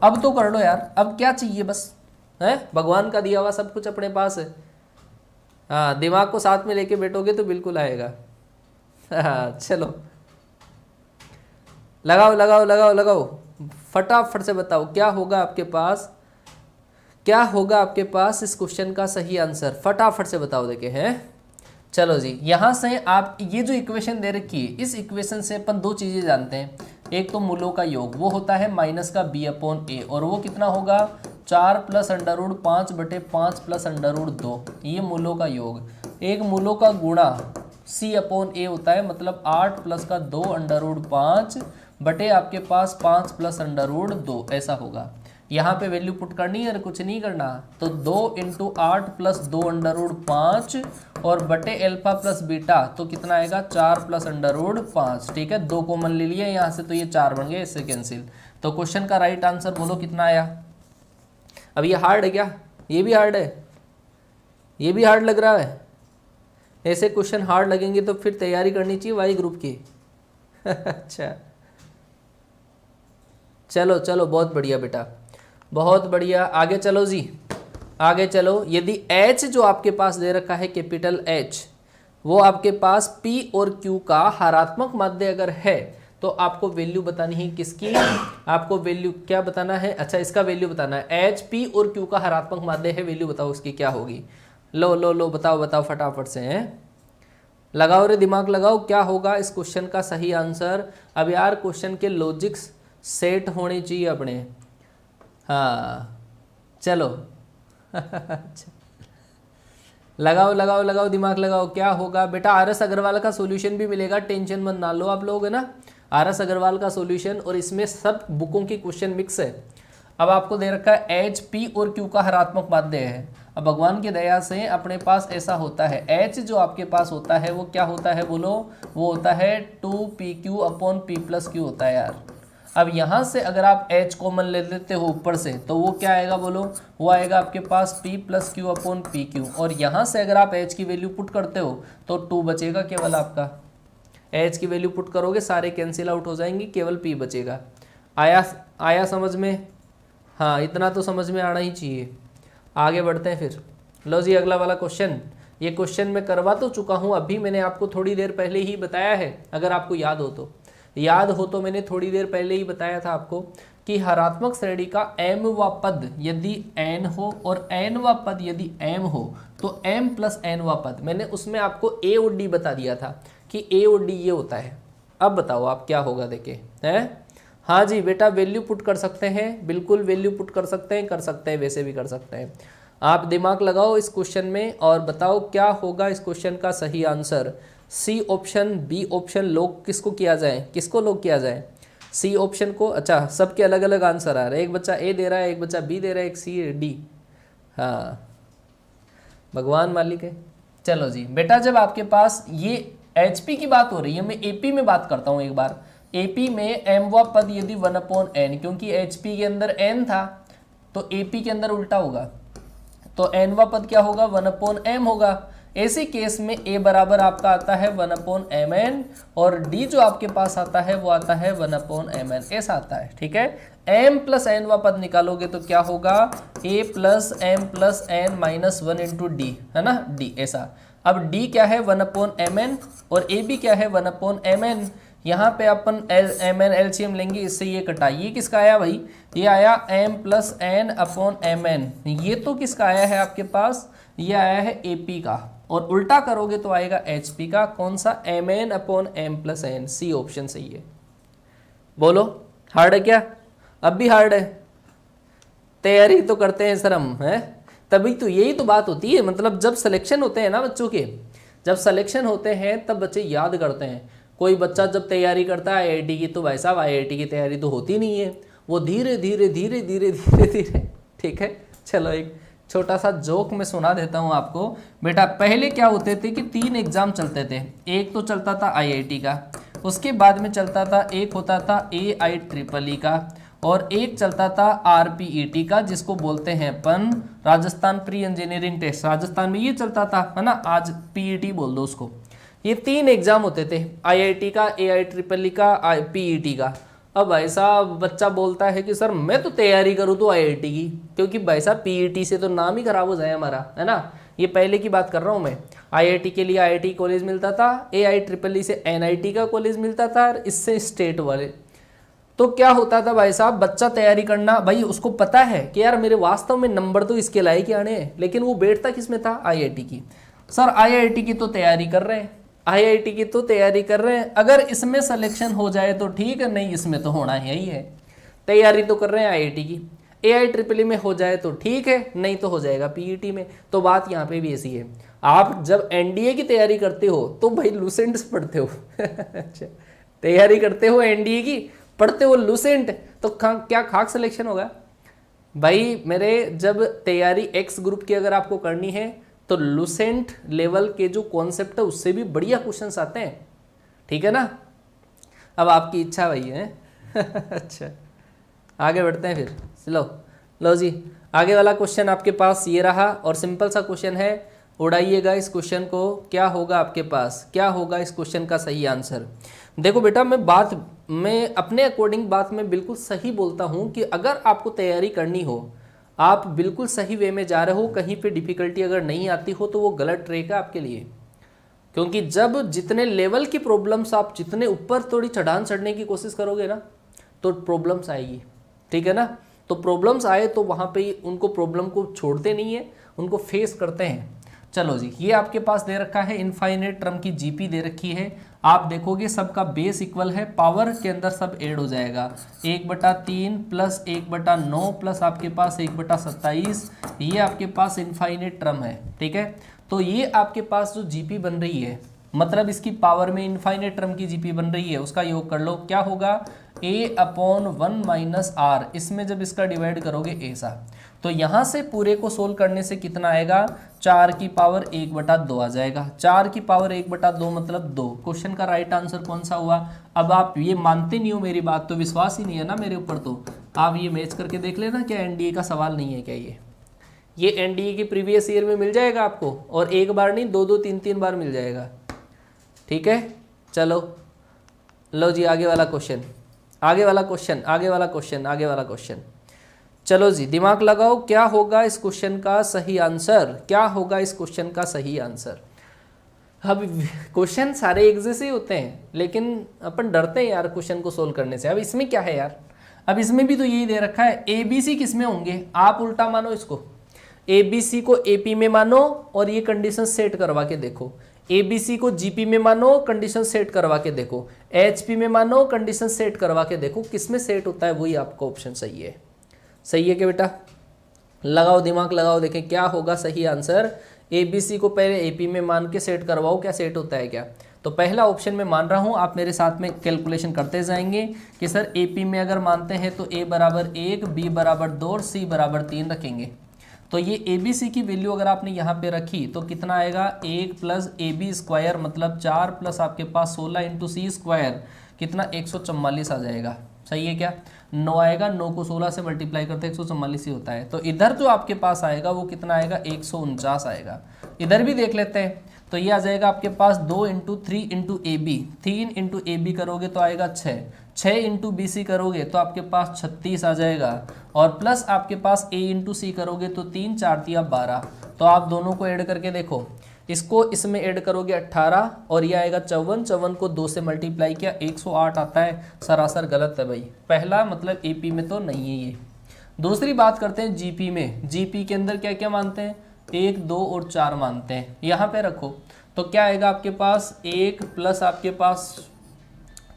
अब तो कर लो यार, अब क्या चाहिए बस, है भगवान का दिया हुआ सब कुछ अपने पास है। हाँ, दिमाग को साथ में लेके बैठोगे तो बिल्कुल आएगा। हाँ चलो लगाओ लगाओ लगाओ लगाओ, फटाफट से बताओ क्या होगा आपके पास, क्या होगा आपके पास इस क्वेश्चन का सही आंसर, फटाफट से बताओ देखे हैं। चलो जी, यहां से आप ये जो इक्वेशन दे रखी है, इस इक्वेशन से अपन दो चीजें जानते हैं। एक तो मूलों का योग, वो होता है माइनस का b अपॉन ए, और वो कितना होगा 4 plus under root 5/5 plus under root 2, ये मूलों का योग। एक मूलों का गुणा c अपॉन ए होता है, मतलब 8 प्लस का 2 अंडर रूट 5 बटे आपके पास 5 प्लस अंडर रूट 2, ऐसा होगा। यहाँ पे वैल्यू पुट करनी है और कुछ नहीं करना, तो 2 इंटू 8 प्लस 2 अंडर रूट 5 और बटे अल्फा प्लस बीटा, तो कितना आएगा 4 प्लस अंडर रूट 5, ठीक है। 2 कॉमन ले लिए यहाँ से तो ये 4 बन गए, इससे कैंसिल। तो क्वेश्चन का राइट आंसर बोलो कितना आया। अब ये हार्ड है क्या, ये भी हार्ड है, ये भी हार्ड लग रहा है। ऐसे क्वेश्चन हार्ड लगेंगे तो फिर तैयारी करनी चाहिए वाई ग्रुप की। अच्छा चलो चलो, बहुत बढ़िया बेटा, बहुत बढ़िया। आगे चलो जी, आगे चलो। यदि H जो आपके पास दे रखा है कैपिटल H, वो आपके पास P और Q का हरात्मक माध्य अगर है तो आपको वैल्यू बतानी है किसकी, आपको वैल्यू क्या बताना है, अच्छा इसका वैल्यू बताना है। H P और Q का हरात्मक माध्य है, वैल्यू बताओ उसकी क्या होगी। लो लो लो, बताओ बताओ फटाफट से हैं, लगाओ रे दिमाग लगाओ, क्या होगा इस क्वेश्चन का सही आंसर। अब यार क्वेश्चन के लॉजिक्स सेट होने चाहिए अपने। हाँ चलो लगाओ लगाओ लगाओ, दिमाग लगाओ, क्या होगा बेटा। RS अग्रवाल का सॉल्यूशन भी मिलेगा, टेंशन मत ना लो आप लोग, है ना। RS अग्रवाल का सॉल्यूशन, और इसमें सब बुकों की क्वेश्चन मिक्स है। अब आपको दे रखा है H P और Q का हरात्मक माध्य है। अब भगवान की दया से अपने पास ऐसा होता है, H जो आपके पास होता है वो क्या होता है बोलो, वो होता है 2PQ upon P plus Q होता है यार। अब यहाँ से अगर आप H कॉमन ले लेते हो ऊपर से, तो वो क्या आएगा बोलो, वो आएगा आपके पास P plus Q upon PQ, और यहाँ से अगर आप H की वैल्यू पुट करते हो तो 2 बचेगा केवल आपका। H की वैल्यू पुट करोगे सारे कैंसिल आउट हो जाएंगे, केवल P बचेगा। आया समझ में। हाँ इतना तो समझ में आना ही चाहिए। आगे बढ़ते हैं फिर। लो जी अगला वाला क्वेश्चन, ये क्वेश्चन मैं करवा तो चुका हूँ, अभी मैंने आपको थोड़ी देर पहले ही बताया है, अगर आपको याद हो तो मैंने थोड़ी देर पहले ही बताया था आपको कि हरात्मक श्रेणी का m व पद यदि n हो और n व पद यदि m हो तो m प्लस n व पद, मैंने उसमें आपको a और d बता दिया था कि a और d ये होता है। अब बताओ आप क्या होगा देखे हैं। हाँ जी बेटा, वैल्यू पुट कर सकते हैं, बिल्कुल वैल्यू पुट कर सकते हैं, वैसे भी कर सकते हैं। आप दिमाग लगाओ इस क्वेश्चन में और बताओ क्या होगा इस क्वेश्चन का सही answer. C option, B option lock किसको किया जाए, किसको लॉक किया जाए, सी ऑप्शन को। अच्छा सबके अलग अलग आंसर आ रहे हैं, एक बच्चा ए दे रहा है, एक बच्चा बी दे रहा है, एक सी डी। हाँ भगवान मालिक है। चलो जी बेटा, जब आपके पास ये HP की बात हो रही है, मैं AP में बात करता हूँ एक बार। AP में m व पद यदि 1/n, क्योंकि HP के अंदर n था तो AP के अंदर उल्टा होगा, तो n व पद क्या होगा 1/m होगा। ऐसे केस में A बराबर आपका आता है 1/mn और D जो आपके पास आता है वो आता है 1/mn, ऐसा आता है, ठीक है। m प्लस n व पद निकालोगे तो क्या होगा A plus m plus n minus 1 into D, है ना, D ऐसा। अब D क्या है 1/mn और A भी क्या है 1/mn। यहाँ पे अपन mn LCM लेंगे, इससे ये कटा, ये किसका आया भाई, ये आया m plus n upon mn। ये तो किसका आया है आपके पास, ये आया है AP का, और उल्टा करोगे तो आएगा HP का कौन सा, Mn/m+n। सी ऑप्शन सही है। बोलो हार्ड है क्या? अब भी हार्ड है? तैयारी तो करते हैं सर हम, है तभी तो, यही तो बात होती है। मतलब जब सिलेक्शन होते हैं ना बच्चों के, जब सिलेक्शन होते हैं तब बच्चे याद करते हैं। कोई बच्चा जब तैयारी करता है IIT की, तो भाई साहब IIT की तैयारी तो होती नहीं है, वो धीरे धीरे धीरे धीरे धीरे धीरे, ठीक है। चलो एक छोटा सा जोक मैं सुना देता हूँ आपको। बेटा पहले क्या होते थे कि 3 एग्जाम चलते थे। एक तो चलता था IIT का, उसके बाद में चलता था, एक होता था AIEEE का, और एक चलता था RPET का, जिसको बोलते हैं अपन Rajasthan pre engineering test. Rajasthan में ये चलता था, है ना, आज PET बोल दो उसको। ये 3 एग्जाम होते थे, IIT का, AIEEE का, PET का। अब भाई साहब बच्चा बोलता है कि सर मैं तो तैयारी करूँ तो IIT की, क्योंकि भाई साहब PET से तो नाम ही खराब हो जाए हमारा, है ना। ये पहले की बात कर रहा हूँ मैं। IIT के लिए IIT कॉलेज मिलता था, AIEEE से NIT का कॉलेज मिलता था, और इससे स्टेट वाले। तो क्या होता था भाई साहब, बच्चा तैयारी करना, भाई उसको पता है कि यार मेरे वास्तव में नंबर तो इसके लायक ही आने हैं, लेकिन वो बैठता किसमें था, IIT की। सर IIT की तो तैयारी कर रहे हैं, IIT की तो तैयारी कर रहे हैं, अगर इसमें सिलेक्शन हो जाए तो ठीक है, नहीं इसमें तो होना है ही है। तैयारी तो कर रहे हैं IIT की, AIEEE में हो जाए तो ठीक है, नहीं तो हो जाएगा PET में। तो बात यहाँ पे भी ऐसी है, आप जब NDA की तैयारी करते हो तो भाई लूसेंट पढ़ते हो अच्छा, तैयारी करते हो NDA की, पढ़ते हो लूसेंट, तो क्या खाक सिलेक्शन होगा भाई मेरे। जब तैयारी X ग्रुप की अगर आपको करनी है तो लूसेंट लेवल के जो कॉन्सेप्ट है उससे भी बढ़िया क्वेश्चंस आते हैं, ठीक है ना। अब आपकी इच्छा भाई है अच्छा आगे बढ़ते हैं फिर। लो जी, आगे वाला क्वेश्चन आपके पास ये रहा, और सिंपल सा क्वेश्चन है, उड़ाइएगा इस क्वेश्चन को। क्या होगा आपके पास, क्या होगा इस क्वेश्चन का सही आंसर? देखो बेटा मैं अपने अकॉर्डिंग बात में बिल्कुल सही बोलता हूँ कि अगर आपको तैयारी करनी हो, आप बिल्कुल सही वे में जा रहे हो, कहीं पे डिफिकल्टी अगर नहीं आती हो तो वो गलत ट्रैक है आपके लिए। क्योंकि जब जितने लेवल की प्रॉब्लम्स, आप जितने ऊपर थोड़ी चढ़ान चढ़ने की कोशिश करोगे ना, तो प्रॉब्लम्स आएगी, ठीक है ना। तो प्रॉब्लम्स आए तो वहाँ पे उनको प्रॉब्लम को छोड़ते नहीं है, उनको फेस करते हैं। चलो जी, ये आपके पास दे रखा है इनफाइनाइट टर्म की GP दे रखी है। आप देखोगे सबका बेस इक्वल है, पावर के अंदर सब ऐड हो जाएगा, 1/3 प्लस 1/9 प्लस आपके पास 1/27, ये आपके पास इनफाइनाइट टर्म है, ठीक है। तो ये आपके पास जो GP बन रही है, मतलब इसकी पावर में इनफाइनाइट टर्म की GP बन रही है, उसका योग कर लो, क्या होगा, A/1 - R। इसमें जब इसका डिवाइड करोगे ऐसा, तो यहाँ से पूरे को सोल्व करने से कितना आएगा, 4 की पावर 1/2 आ जाएगा। 4 की पावर 1/2 मतलब 2। क्वेश्चन का राइट आंसर कौन सा हुआ? अब आप ये मानते नहीं हो मेरी बात, तो विश्वास ही नहीं है ना मेरे ऊपर, तो आप ये मैच करके देख लेना, क्या NDA का सवाल नहीं है क्या ये NDA की प्रीवियस ईयर में मिल जाएगा आपको, और एक बार नहीं 2-2 3-3 बार मिल जाएगा, ठीक है। चलो लो जी, आगे वाला क्वेश्चन, आगे वाला क्वेश्चन, आगे वाला क्वेश्चन, आगे वाला क्वेश्चन। चलो जी, दिमाग लगाओ, क्या होगा इस क्वेश्चन का सही आंसर, क्या होगा इस क्वेश्चन का सही आंसर। अब क्वेश्चन सारे एक जैसे ही होते हैं, लेकिन अपन डरते हैं यार क्वेश्चन को सोल्व करने से। अब इसमें क्या है यार, अब इसमें भी तो यही दे रखा है, ABC किस में होंगे, आप उल्टा मानो इसको, ABC को AP में मानो और ये कंडीशन सेट करवा के देखो, ABC को GP में मानो, कंडीशन सेट करवा के देखो, HP में मानो, कंडीशन सेट करवा के देखो, किस में सेट होता है वही आपका ऑप्शन सही है। सही है क्या बेटा? लगाओ दिमाग लगाओ, देखें क्या होगा सही आंसर। ABC को पहले AP में मान के सेट करवाओ, क्या सेट होता है क्या। तो पहला ऑप्शन में मान रहा हूँ, आप मेरे साथ में कैलकुलेशन करते जाएंगे कि सर AP में अगर मानते हैं तो A = 1, B = 2 और C = 3 रखेंगे। तो ये ABC की वैल्यू अगर आपने यहाँ पे रखी तो कितना आएगा, 1 + AB² मतलब 4 प्लस आपके पास 16 × C² कितना, 144 आ जाएगा। सही है क्या? 9 आएगा, 9 को 16 से मल्टीप्लाई करते 144 ही होता है। तो इधर जो आपके पास आएगा वो कितना आएगा, 149 आएगा। इधर भी देख लेते हैं, तो ये आ जाएगा आपके पास 2 × 3 × AB, 3 × AB करोगे तो आएगा 6, 6 × BC करोगे तो आपके पास 36 आ जाएगा, और प्लस आपके पास A × C करोगे तो 3 4 12। तो आप दोनों को ऐड करके देखो, इसको इसमें ऐड करोगे 18 और ये आएगा 54, 54 को 2 से मल्टीप्लाई किया 108 आता है। सरासर गलत है भाई, पहला मतलब AP में तो नहीं है ये। दूसरी बात करते हैं GP में। GP के अंदर क्या क्या मानते हैं, 1 2 और 4 मानते हैं, यहाँ पे रखो तो क्या आएगा आपके पास 1 प्लस आपके पास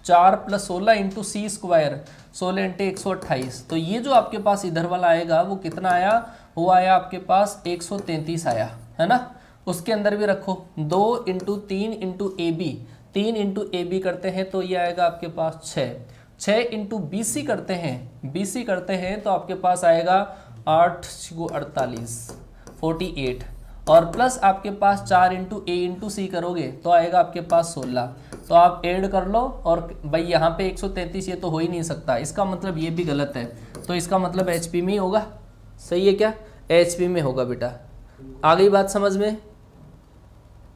4 प्लस 16 इंटू सी स्क्वायर, 16 इंटू 128। तो ये जो आपके पास इधर वाला आएगा वो कितना आया, वो आया आपके पास 133 आया, है ना। उसके अंदर भी रखो 2 into 3 into A B, 3 into A B करते हैं तो ये आएगा आपके पास 6, 6 इंटू बी सी करते हैं, बी सी करते हैं तो आपके पास आएगा 8 को 48, 48 और प्लस आपके पास 4 इंटू ए इंटू सी करोगे तो आएगा आपके पास 16। तो आप ऐड कर लो और भाई यहाँ पे 133 ये तो हो ही नहीं सकता, इसका मतलब ये भी गलत है, तो इसका मतलब एचपी में ही होगा। सही है क्या, एचपी में होगा बेटा। आ गई बात समझ में,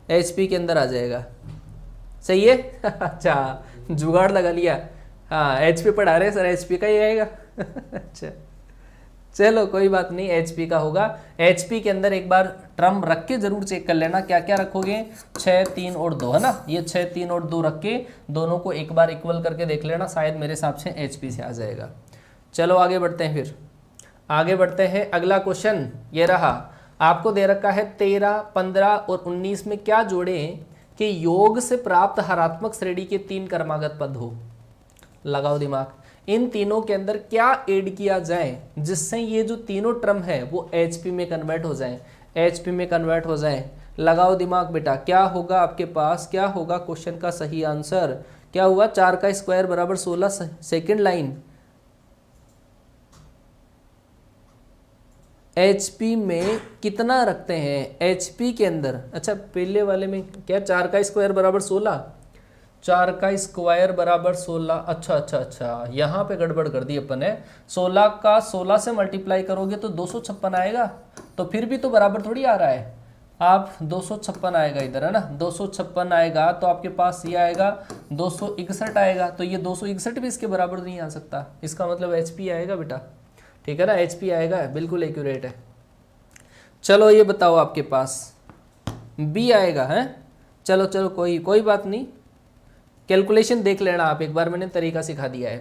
एचपी के अंदर आ जाएगा। सही है अच्छा जुगाड़ लगा लिया। हाँ एचपी पढ़ा रहे सर, एचपी का ही आएगा अच्छा चलो कोई बात नहीं, एचपी का होगा। एचपी के अंदर एक बार टर्म रख के जरूर चेक कर लेना क्या क्या रखोगे, 6 3 और 2 है ना, ये 6 3 और 2 रख के दोनों को एक बार इक्वल करके देख लेना, शायद मेरे हिसाब से एचपी से आ जाएगा। चलो आगे बढ़ते हैं, फिर आगे बढ़ते हैं। अगला क्वेश्चन ये रहा, आपको दे रखा है 13 15 और 19 में क्या जोड़ें कि योग से प्राप्त हरात्मक श्रेणी के 3 क्रमागत पद हो। लगाओ दिमाग, इन तीनों के अंदर क्या ऐड किया जाए जिससे ये जो तीनों टर्म है वो एचपी में कन्वर्ट हो जाए, एचपी में कन्वर्ट हो जाए। लगाओ दिमाग बेटा, क्या होगा आपके पास, क्या होगा क्वेश्चन का सही आंसर, क्या हुआ 4 का स्क्वायर बराबर 16, सेकेंड लाइन एचपी में कितना रखते हैं, एचपी के अंदर। अच्छा पहले वाले में क्या 4 का स्क्वायर बराबर 16, 4 का स्क्वायर बराबर 16, अच्छा अच्छा अच्छा यहाँ पे गड़बड़ कर दी अपन है। 16 का 16 से मल्टीप्लाई करोगे तो 256 आएगा, तो फिर भी तो बराबर थोड़ी आ रहा है, आप 256 आएगा इधर है ना, 256 आएगा तो आपके पास ये आएगा 261 आएगा, तो ये 261 भी इसके बराबर नहीं आ सकता, इसका मतलब एचपी आएगा बेटा, ठीक है ना, एचपी आएगा, बिल्कुल एक्यूरेट है। चलो ये बताओ आपके पास बी आएगा है, चलो चलो कोई बात नहीं, कैलकुलेशन देख लेना आप एक बार, मैंने तरीका सिखा दिया है।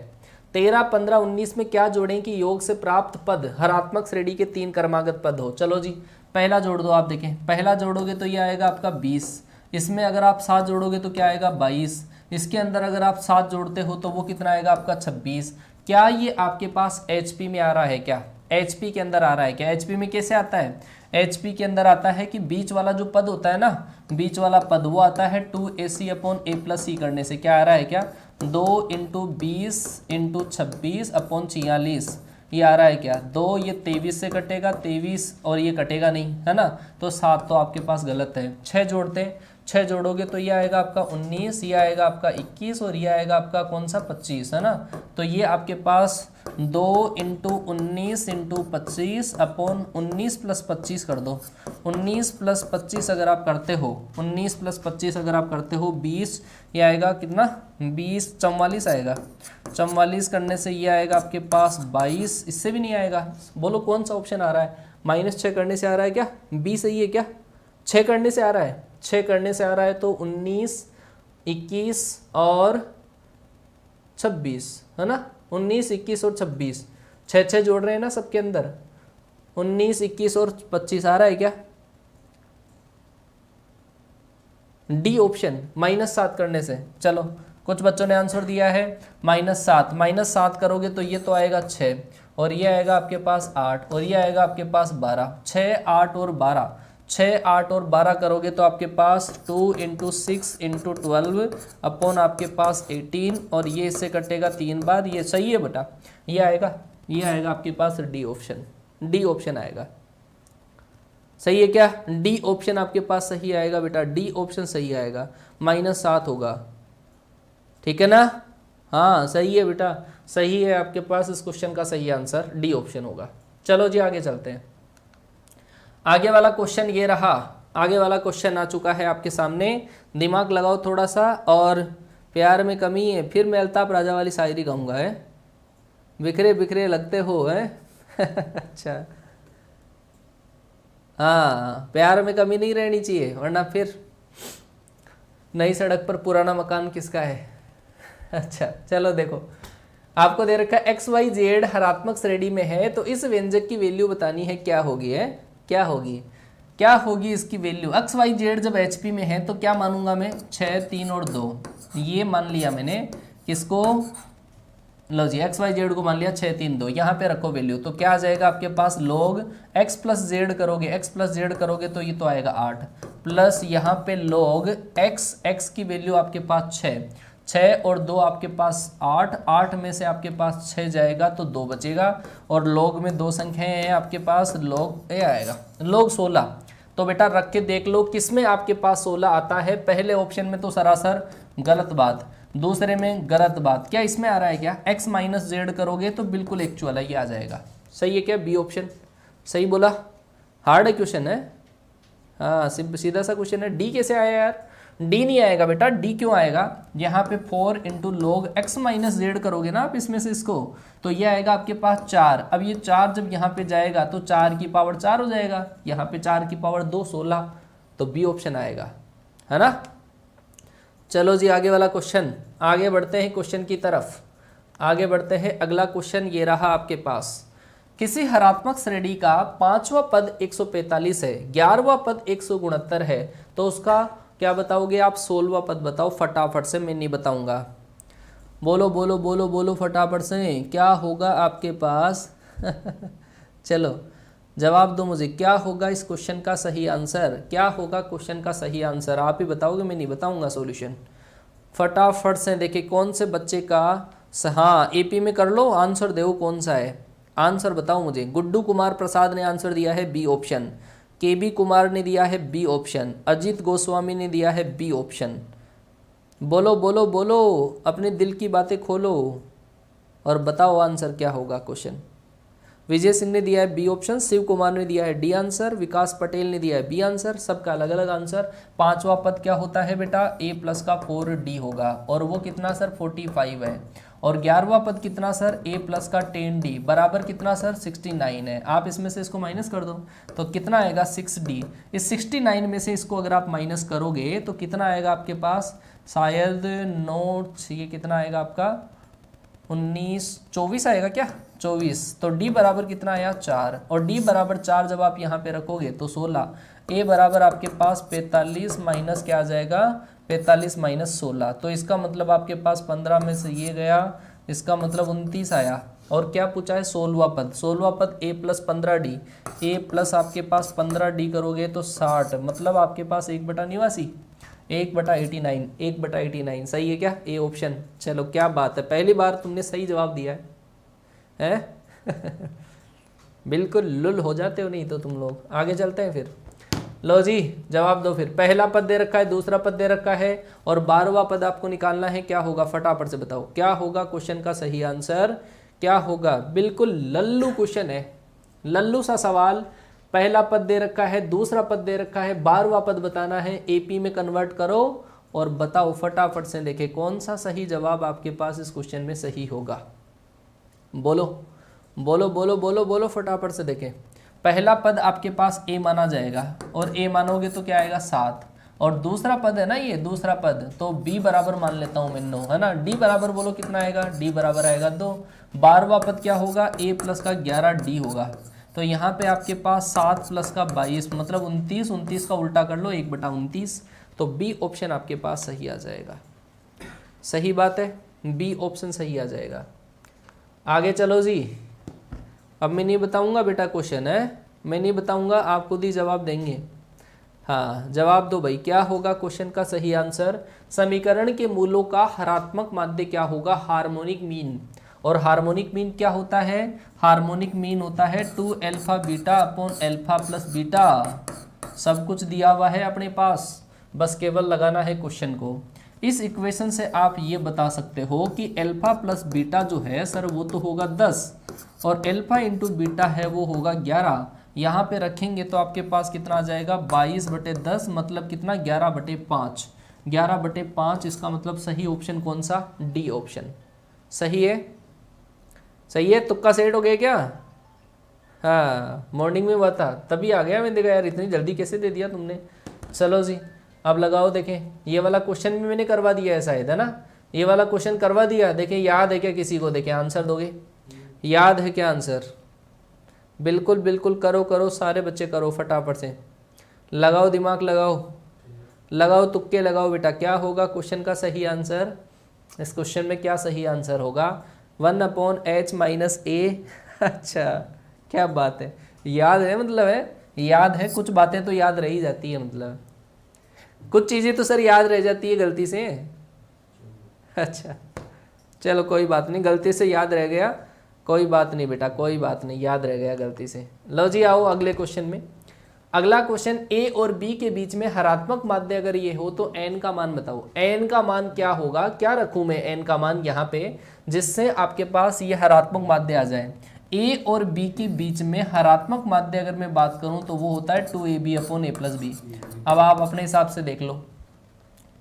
13 15 19 में क्या जोड़ें कि योग से प्राप्त पद हरात्मक श्रेणी के 3 क्रमागत पद हो। चलो जी पहला जोड़ दो, आप देखें पहला जोड़ोगे तो ये आएगा आपका 20, इसमें अगर आप 7 जोड़ोगे तो क्या आएगा 22, इसके अंदर अगर आप 7 जोड़ते हो तो वो कितना आएगा आपका 26। क्या ये आपके पास एचपी में आ रहा है, क्या एचपी के अंदर आ रहा है क्या, एचपी में कैसे आता है, एचपी के अंदर आता है कि बीच वाला जो पद होता है ना, बीच वाला पद वो आता है 2ac अपॉन a प्लस सी करने से, क्या आ रहा है क्या 2 इंटू 20 इंटू 26 अपॉन 46, ये आ रहा है क्या 2, ये 23 से कटेगा 23 और ये कटेगा नहीं है ना, तो 7 तो आपके पास गलत है। 6 जोड़ते हैं, 6 जोड़ोगे तो ये आएगा आपका 19, ये आएगा आपका 21 और ये आएगा आपका कौन सा 25 है ना, तो ये आपके पास 2 इंटू 19 इंटू 25 अपॉन 19 प्लस 25 कर दो, 19 प्लस 25 अगर आप करते हो, 19 प्लस 25 अगर आप करते हो 20, ये आएगा कितना 20 44 आएगा, 44 करने से ये आएगा आपके पास 22, इससे भी नहीं आएगा, बोलो कौन सा ऑप्शन आ रहा है, -6 करने से आ रहा है क्या, बी सही है क्या, 6 करने से आ रहा है, 6 करने से आ रहा है तो 19 21 और 26 है ना, 19 21 और 26, 6 जोड़ रहे हैं ना सबके अंदर, 19 21 और 25 आ रहा है क्या, डी ऑप्शन -7 करने से। चलो कुछ बच्चों ने आंसर दिया है -7, -7 करोगे तो ये तो आएगा 6 और ये आएगा आपके पास 8 और ये आएगा आपके पास 12, 6 8 और 12, 6 8 और 12 करोगे तो आपके पास 2 इंटू 6 इंटू 12 अपॉन आपके पास 18 और ये इससे कटेगा 3 बार, ये सही है बेटा, ये आएगा आपके पास डी ऑप्शन, डी ऑप्शन आएगा, सही है क्या, डी ऑप्शन आपके पास सही आएगा बेटा, डी ऑप्शन सही आएगा, -7 होगा, ठीक है ना, हाँ सही है बेटा, सही है आपके पास, इस क्वेश्चन का सही आंसर डी ऑप्शन होगा। चलो जी आगे चलते हैं, आगे वाला क्वेश्चन ये रहा, आगे वाला क्वेश्चन आ चुका है आपके सामने, दिमाग लगाओ थोड़ा सा, और प्यार में कमी है, फिर मैं अल्ताफ राजा वाली शायरी कहूँगा है, बिखरे बिखरे लगते हो है अच्छा हाँ, प्यार में कमी नहीं रहनी चाहिए वरना फिर नई सड़क पर पुराना मकान किसका है अच्छा चलो देखो, आपको दे रखा है XYZ हरात्मक श्रेणी में है तो इस व्यंजक की वैल्यू बतानी है, क्या होगी है, क्या होगी, क्या होगी इसकी वैल्यू? एक्स वाई जेड जब एचपी में है तो क्या मानूंगा मैं? 6, 3 और 2, ये मान लिया मैंने। किसको? लो जी, एक्स वाई जेड को मान लिया 6, 3, 2। यहाँ पे रखो वैल्यू, तो क्या आ जाएगा आपके पास? log x प्लस जेड करोगे, x प्लस जेड करोगे तो ये तो आएगा 8, प्लस यहाँ पे log x की वैल्यू आपके पास 6 और 2 आपके पास 8 में से आपके पास 6 जाएगा तो 2 बचेगा, और log में 2 संख्याएं हैं आपके पास, log ये आएगा log 16। तो बेटा रख के देख लो किस में आपके पास 16 आता है। पहले ऑप्शन में तो सरासर गलत बात, दूसरे में गलत बात। क्या इसमें आ रहा है? क्या x माइनस जेड करोगे तो बिल्कुल एक्चुअल है, ये आ जाएगा। सही है क्या? बी ऑप्शन सही बोला। हार्ड क्वेश्चन है, हाँ सीधा सा क्वेश्चन है। डी कैसे आया यार? डी नहीं आएगा बेटा। डी क्यों आएगा? यहाँ पे 4 into log x minus Z करोगे ना आप इसमें से इसको, तो ये आएगा आपके पास 4। अब ये 4 जब यहाँ पे जाएगा तो 4 की पावर 4 हो जाएगा, यहाँ पे 4 की पावर 2 16, तो बी ऑप्शन आएगा, है ना। चलो जी आगे वाला क्वेश्चन, आगे बढ़ते हैं क्वेश्चन की तरफ, आगे बढ़ते हैं। अगला क्वेश्चन ये रहा आपके पास। किसी हरात्मक श्रेणी का 5वां पद 145 है, 11वां पद 169 है, तो उसका क्या बताओगे आप? 16वां पद बताओ फटाफट से, मैं नहीं बताऊंगा। बोलो बोलो बोलो बोलो फटाफट से, क्या होगा आपके पास? चलो जवाब दो मुझे, क्या होगा इस क्वेश्चन का सही आंसर? क्या होगा क्वेश्चन का सही आंसर? आप ही बताओगे, मैं नहीं बताऊंगा सॉल्यूशन। फटाफट से देखिए कौन से बच्चे का, हाँ एपी में कर लो, आंसर दो कौन सा है, आंसर बताओ मुझे। गुड्डू कुमार प्रसाद ने आंसर दिया है बी ऑप्शन, केबी कुमार ने दिया है बी ऑप्शन, अजीत गोस्वामी ने दिया है बी ऑप्शन। बोलो बोलो बोलो, अपने दिल की बातें खोलो और बताओ आंसर क्या होगा क्वेश्चन। विजय सिंह ने दिया है बी ऑप्शन, शिव कुमार ने दिया है डी आंसर, विकास पटेल ने दिया है बी आंसर, सबका अलग अलग आंसर। 5वां पद क्या होता है बेटा? a प्लस का 4d होगा, और वो कितना सर? 45 है। और 11वां पद कितना सर? a प्लस का 10d बराबर कितना सर? 69 है। आप इसमें से इसको माइनस कर दो तो कितना आएगा? 6d। इस 69 में से इसको अगर आप माइनस करोगे तो कितना आएगा आपके पास? शायद नोट्स, ये कितना आएगा आपका? 24 आएगा क्या? 24। तो d बराबर कितना आया? 4, और d बराबर 4 जब आप यहाँ पे रखोगे तो 16। a बराबर आपके पास 45 माइनस क्या आ जाएगा? 45 माइनस 16, तो इसका मतलब आपके पास 15 में से ये गया, इसका मतलब 29 आया। और क्या पूछा है? 16वां पद। 16वां पद a plus 15d, a plus आपके पास 15d करोगे तो 60, मतलब आपके पास 1/89, 1/89, 1/89। सही है क्या? A option. चलो क्या बात है, पहली बार तुमने सही जवाब दिया है? बिल्कुल लुल हो जाते हो नहीं तो तुम लोग। आगे चलते हैं फिर। लो जी जवाब दो फिर। पहला पद दे रखा है, दूसरा पद दे रखा है, और 12वां पद आपको निकालना है। क्या होगा फटाफट से बताओ, क्या होगा क्वेश्चन का सही आंसर? क्या होगा? बिल्कुल लल्लू क्वेश्चन है, लल्लू सा सवाल। पहला पद दे रखा है, दूसरा पद दे रखा है, 12वां पद बताना है। एपी में कन्वर्ट करो और बताओ फटाफट से। देखे कौन सा सही जवाब आपके पास इस क्वेश्चन में सही होगा। बोलो बोलो बोलो बोलो बोलो फटाफट से। देखें पहला पद आपके पास a माना जाएगा, और a मानोगे तो क्या आएगा? 7। और दूसरा पद है ना ये दूसरा पद, तो b बराबर मान लेता हूँ मैं 9, है ना। d बराबर बोलो कितना आएगा? d बराबर आएगा 2। 12वां पद क्या होगा? a प्लस का 11d होगा। तो यहाँ पे आपके पास 7 प्लस का 22 मतलब 29, 29 का उल्टा कर लो 1/29, तो बी ऑप्शन आपके पास सही आ जाएगा। सही बात है, बी ऑप्शन सही आ जाएगा। आगे चलो जी, अब मैं नहीं बताऊंगा बेटा क्वेश्चन है, मैं नहीं बताऊंगा, आप खुद ही जवाब देंगे। हाँ जवाब दो भाई, क्या होगा क्वेश्चन का सही आंसर? समीकरण के मूलों का हरात्मक माध्य क्या होगा? Harmonic mean. और हार्मोनिक मीन क्या होता है? हार्मोनिक मीन होता है 2 alpha beta upon alpha plus beta. सब कुछ दिया हुआ है अपने पास, बस केवल लगाना है क्वेश्चन को। इस इक्वेशन से आप ये बता सकते हो कि अल्फा प्लस बीटा जो है सर वो तो होगा 10, और अल्फा इंटू बीटा है वो होगा 11। यहाँ पे रखेंगे तो आपके पास कितना आ जाएगा? 22/10 मतलब कितना? 11/5। 11/5 इसका मतलब सही ऑप्शन कौन सा? D option. सही है, सही है। तुक्का सेट हो गया क्या? हाँ मॉर्निंग में हुआ था तभी आ गया, मैंने देखा यार इतनी जल्दी कैसे दे दिया तुमने। चलो जी अब लगाओ। देखें ये वाला क्वेश्चन भी मैंने करवा दिया है शायद, है ना। ये वाला क्वेश्चन करवा दिया। देखें याद है क्या किसी को? देखें आंसर दोगे, याद है क्या आंसर? बिल्कुल बिल्कुल करो करो, सारे बच्चे करो फटाफट से। लगाओ दिमाग, लगाओ तुक्के लगाओ बेटा। क्या होगा क्वेश्चन का सही आंसर? इस क्वेश्चन में क्या सही आंसर होगा? 1/h - a। अच्छा, क्या बात है, याद है, मतलब है याद है, कुछ बातें तो याद रही जाती है, मतलब कुछ चीज़ें तो सर याद रह जाती है गलती से। अच्छा चलो कोई बात नहीं, गलती से याद रह गया, कोई बात नहीं बेटा, कोई बात नहीं, याद रह गया गलती से। लो जी आओ अगले क्वेश्चन में। अगला क्वेश्चन, ए और बी के बीच में हरात्मक माध्य अगर ये हो तो एन का मान बताओ। एन का मान क्या होगा, क्या रखूं मैं एन का मान यहाँ पे, जिससे आपके पास ये हरात्मक माध्य आ जाए। ए और बी के बीच में हरात्मक माध्य अगर मैं बात करूं तो वो होता है 2ab/a+b। अब आप अपने हिसाब से देख लो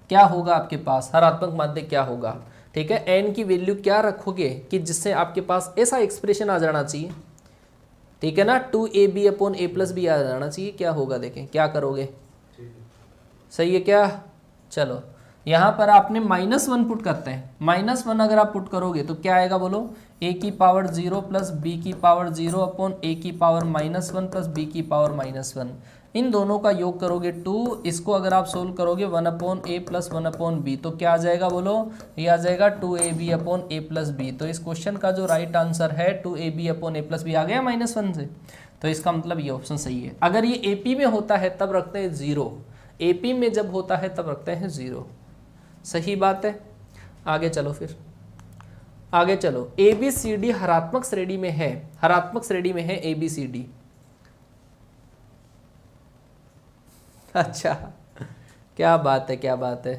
क्या होगा आपके पास, हरात्मक माध्य क्या होगा। ठीक है, एन की वैल्यू क्या रखोगे कि जिससे आपके पास ऐसा एक्सप्रेशन आ जाना चाहिए, ठीक है ना, 2ab/a+b आ जाना चाहिए। क्या होगा देखें, क्या करोगे, सही है क्या? चलो यहाँ पर आपने -1 पुट करते हैं। -1 अगर आप पुट करोगे तो क्या आएगा बोलो, a⁻0 + b⁻0 a⁻1 + b⁻1। इन दोनों का योग करोगे 2, इसको अगर आप सोल्व करोगे 1/a + 1/b, तो क्या आ जाएगा बोलो, ये आ जाएगा 2ab/a+b। तो इस क्वेश्चन का जो राइट आंसर है 2ab/a+b आ गया -1 से, तो इसका मतलब ये ऑप्शन सही है। अगर ये एपी में होता है तब रखते हैं 0, एपी में जब होता है तब रखते हैं 0। सही बात है। आगे चलो, फिर आगे चलो। ABCD हरात्मक श्रेणी में है, हरात्मक श्रेणी में है ABCD। अच्छा क्या बात है, क्या बात है,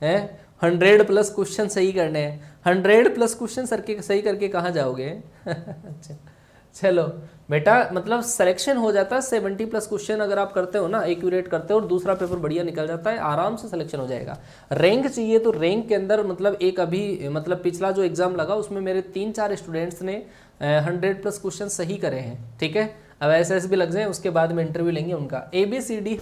हैं 100+ क्वेश्चन सही करने हैं। 100+ क्वेश्चन सही करके कहाँ जाओगे? अच्छा चलो बेटा, मतलब सिलेक्शन हो जाता है 70+ क्वेश्चन अगर आप करते हो ना, एक्यूरेट करते हो और दूसरा पेपर बढ़िया निकल जाता है, आराम से सिलेक्शन हो जाएगा। रैंक चाहिए तो रैंक के अंदर, मतलब एक अभी मतलब पिछला जो एग्जाम लगा उसमें मेरे 3-4 स्टूडेंट्स ने 100+ क्वेश्चन सही करे हैं। ठीक है, अब SS भी लग जाए उसके बाद में इंटरव्यू लेंगे उनका। ABCD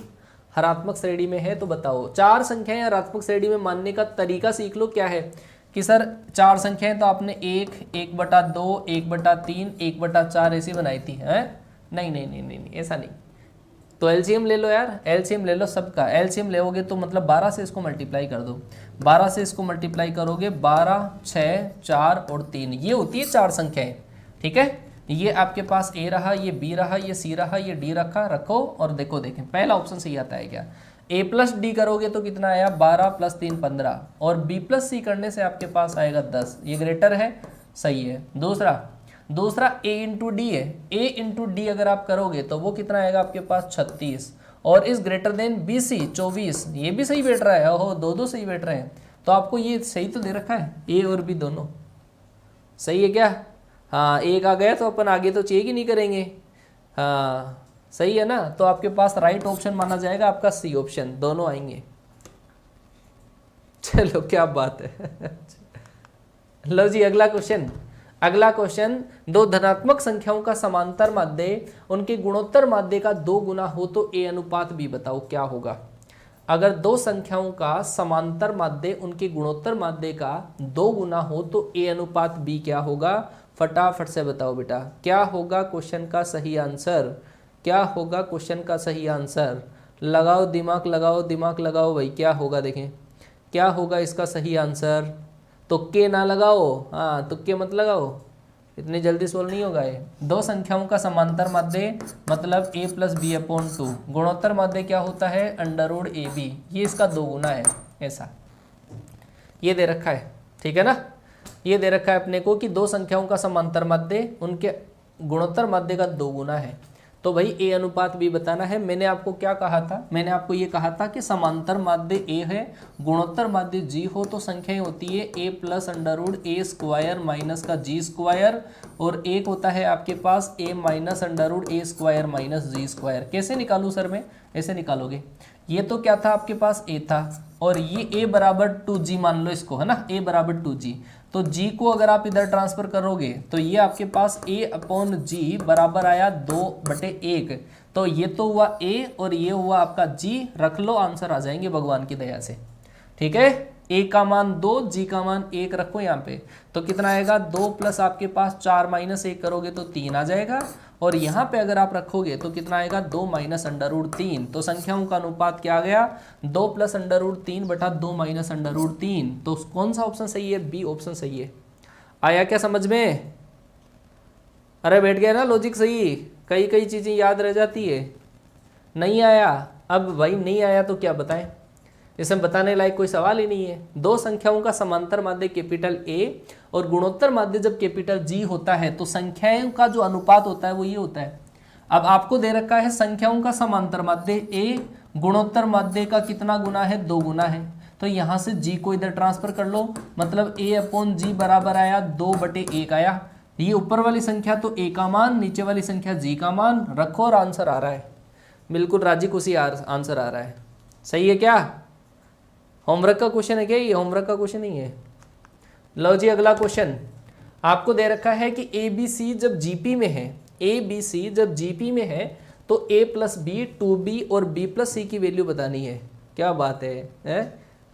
हरात्मक श्रेणी में है तो बताओ। 4 संख्याएं हरात्मक श्रेणी में मानने का तरीका सीख लो। क्या है कि सर 4 संख्याएं तो आपने 1, 1/2, 1/3, 1/4 ऐसी बनाई थी, है? नहीं नहीं नहीं नहीं नहीं, ऐसा नहीं। तो एलसीएम ले लो यार, एलसीएम ले लो सबका। एलसीएम लेोगे तो मतलब 12 से इसको मल्टीप्लाई कर दो, 12 से इसको मल्टीप्लाई करोगे 12, 6, 4 और 3, ये होती है 4 संख्याएं। ठीक है, ये आपके पास ए रहा, ये बी रहा, ये सी रहा, ये डी रखो और देखो, देखें पहला ऑप्शन सही आता है क्या। A+D करोगे तो कितना आया, 12 + 3 15, और B+C करने से आपके पास आएगा 10, ये ग्रेटर है, सही है। दूसरा A × D है, A × D अगर आप करोगे तो वो कितना आएगा आपके पास 36, और इस ग्रेटर देन BC 24, ये भी सही बैठ रहा है, ओहो दो सही बैठ रहे हैं। तो आपको ये सही तो दे रखा है, A और B दोनों सही है क्या? हाँ, एक आ गया तो अपन आगे तो चेक ही नहीं करेंगे। हाँ सही है ना, तो आपके पास राइट ऑप्शन माना जाएगा आपका C ऑप्शन, दोनों आएंगे। चलो क्या बात है। लो जी अगला क्वेश्चन, दो धनात्मक संख्याओं का समांतर माध्य उनके गुणोत्तर माध्य का 2 गुना हो तो A/B बताओ क्या होगा। अगर 2 संख्याओं का समांतर माध्य उनके गुणोत्तर माध्य का 2 गुना हो तो A/B क्या होगा? फटाफट से बताओ बेटा, क्या होगा क्वेश्चन का सही आंसर? क्या होगा क्वेश्चन का सही आंसर? लगाओ दिमाग लगाओ भाई, क्या होगा देखें, क्या होगा इसका सही आंसर? तुक्के ना लगाओ, हाँ तुक्के मत लगाओ, इतनी जल्दी सोल्व नहीं होगा ये। 2 संख्याओं का समांतर माध्य मतलब A + B/2, गुणोत्तर माध्य क्या होता है, √AB, ये इसका 2 गुना है, ऐसा ये दे रखा है। ठीक है ना, ये दे रखा है अपने को कि 2 संख्याओं का समांतर माध्य उनके गुणोत्तर माध्य का 2 गुना है, तो भाई A/B बताना है। मैंने आपको क्या कहा था, मैंने आपको ये कहा था कि समांतर माध्य A है, गुणोत्तर माध्य G हो तो संख्याएं होती है A + √A² - G², और एक होता है आपके पास A - √A² - G²। कैसे निकालूं सर मैं? ऐसे निकालोगे, ये तो क्या था आपके पास A था, और ये A = 2G मान लो इसको, है ना, A = 2G, तो G को अगर आप इधर ट्रांसफर करोगे तो ये आपके पास A/G बराबर आया 2/1, तो ये तो हुआ A और ये हुआ आपका G, रख लो आंसर आ जाएंगे भगवान की दया से। ठीक है, A का मान 2, G का मान 1 रखो यहाँ पे, तो कितना आएगा 2 + आपके पास 4 - 1 करोगे तो 3 आ जाएगा, और यहाँ पे अगर आप रखोगे तो कितना आएगा 2 माइनस अंडर रूट 3। तो संख्याओं का अनुपात क्या आ गया 2 प्लस अंडर रूट 3 बटा 2 माइनस अंडर रूट 3। तो कौन सा ऑप्शन सही है, बी ऑप्शन सही है। आया क्या समझ में? अरे बैठ गया ना लॉजिक सही, कई कई चीज़ें याद रह जाती है। नहीं आया? अब भाई नहीं आया तो क्या बताएं, इसमें बताने लायक कोई सवाल ही नहीं है। दो संख्याओं का समांतर माध्य कैपिटल ए और गुणोत्तर माध्य जब कैपिटल जी होता है तो संख्याओं का जो अनुपात होता है वो ये होता है। अब आपको दे रखा है संख्याओं का समांतर माध्य ए, गुणोत्तर माध्य का कितना गुना है, 2 गुना है। तो यहाँ से जी को इधर ट्रांसफर कर लो, मतलब ए अपॉन जी बराबर आया 2/1 आया। ये ऊपर वाली संख्या तो ए का मान, नीचे वाली संख्या जी का मान रखो और आंसर आ रहा है। बिल्कुल राजी खुशी आंसर आ रहा है। सही है क्या? होमवर्क का क्वेश्चन है क्या ये? होमवर्क का क्वेश्चन नहीं है। लो जी अगला क्वेश्चन आपको दे रखा है कि ए बी सी जब जीपी में है, ए बी सी जब जीपी में है तो ए प्लस बी 2b और b प्लस सी की वैल्यू बतानी है। क्या बात है?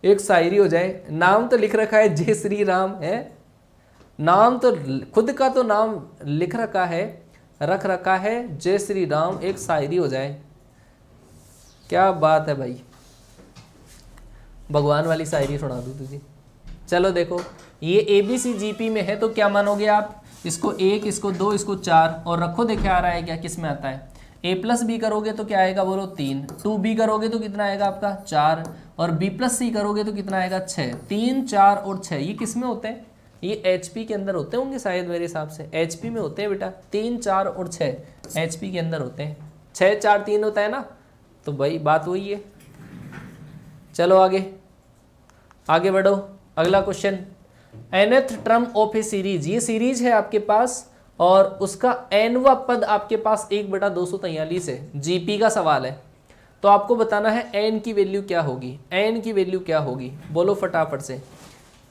एक शायरी हो जाए। नाम तो लिख रखा है जय श्री राम है, नाम तो खुद का तो नाम लिख रखा है, रख रखा है जय श्री राम, एक शायरी हो जाए। क्या बात है भाई, भगवान वाली शायरी सुना दूँ तुझे। चलो देखो ये A B C G P में है तो क्या मानोगे आप, इसको 1, इसको 2, इसको 4 और रखो। देखे आ रहा है क्या, किस में आता है। ए प्लस बी करोगे तो क्या आएगा बोलो 3, 2b करोगे तो कितना आएगा आपका 4 और b प्लस सी करोगे तो कितना आएगा 6। 3, 4 और 6 ये किस में होते हैं, ये HP के अंदर होते होंगे शायद, मेरे हिसाब से HP में होते हैं बेटा। 3, 4 और 6 HP के अंदर होते हैं। 6, 4, 3 होता है ना, तो भाई बात वही है। चलो आगे बढ़ो। अगला question, nth term of A series, ये सीरीज है आपके पास और उसका nवा पद आपके पास 1/243 है। जीपी का सवाल है तो आपको बताना है n की वैल्यू क्या होगी, n की वैल्यू क्या होगी, बोलो फटाफट से।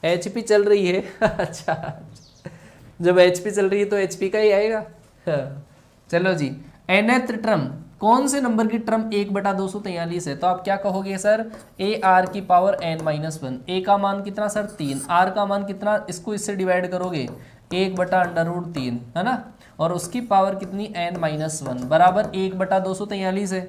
HP चल रही है अच्छा, जब HP चल रही है तो HP का ही आएगा। चलो जी, nth टर्म कौन से नंबर की टर्म 1/243 है, तो आप क्या कहोगे सर, AR की पावर n-1। A का मान कितना सर 3, R का मान कितना, इसको इससे डिवाइड करोगे 1/√3 है ना, और उसकी पावर कितनी n-1 बराबर 1/243 है।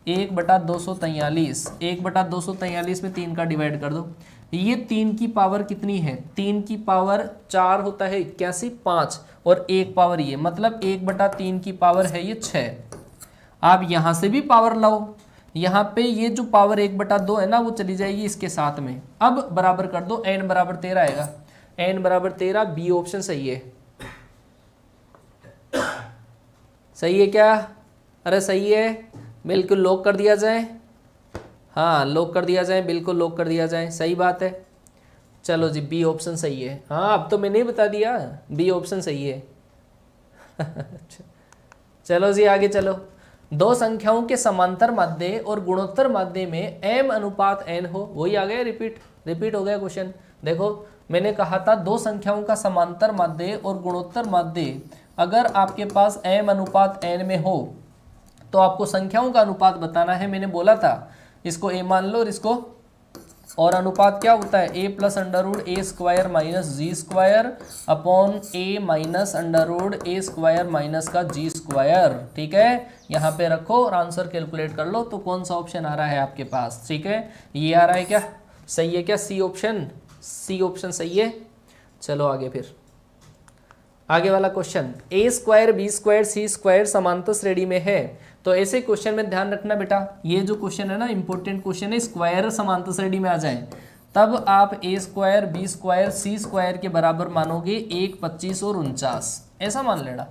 1/243, 1/243 में 3 का डिवाइड कर दो। ये 3 की पावर कितनी है, 3 की पावर 4 होता है 81, 5 और 1 पावर ये, मतलब 1/3 की पावर है ये 6। आप यहाँ से भी पावर लाओ, यहाँ पे ये जो पावर 1/2 है ना वो चली जाएगी इसके साथ में। अब बराबर कर दो, n बराबर 13 आएगा, n बराबर 13, बी ऑप्शन सही है। सही है क्या? अरे सही है, बिल्कुल लॉक कर दिया जाए। हाँ लॉक कर दिया जाए, बिल्कुल लॉक कर दिया जाए, सही बात है। चलो जी बी ऑप्शन सही है। हाँ अब तो मैंने ही बता दिया, बी ऑप्शन सही है। चलो जी आगे चलो। दो संख्याओं के समांतर माध्य और गुणोत्तर माध्य में m अनुपात n हो, वही आ गया, रिपीट हो गया क्वेश्चन। देखो मैंने कहा था दो संख्याओं का समांतर माध्य और गुणोत्तर माध्य अगर आपके पास m अनुपात n में हो तो आपको संख्याओं का अनुपात बताना है। मैंने बोला था इसको a मान लो और इसको, और अनुपात क्या होता है, a plus under root A square minus G square upon a minus under root A square minus का जी स्क्वायर। ठीक है, यहाँ पे रखो और आंसर कैलकुलेट कर लो। तो कौन सा ऑप्शन आ रहा है आपके पास, ठीक है ये आ रहा है क्या, सही है क्या, सी ऑप्शन सही है। चलो आगे फिर आगे वाला क्वेश्चन, ए स्क्वायर बी स्क्वायर सी स्क्वायर समांतर श्रेणी में है। तो ऐसे क्वेश्चन में ध्यान रखना बेटा, ये जो क्वेश्चन है ना इंपॉर्टेंट क्वेश्चन है, स्क्वायर समांतर श्रेणी में आ जाए तब आप ए स्क्वायर बी स्क्वायर सी स्क्वायर के बराबर मानोगे 1, 25 और 49, ऐसा मान लेना।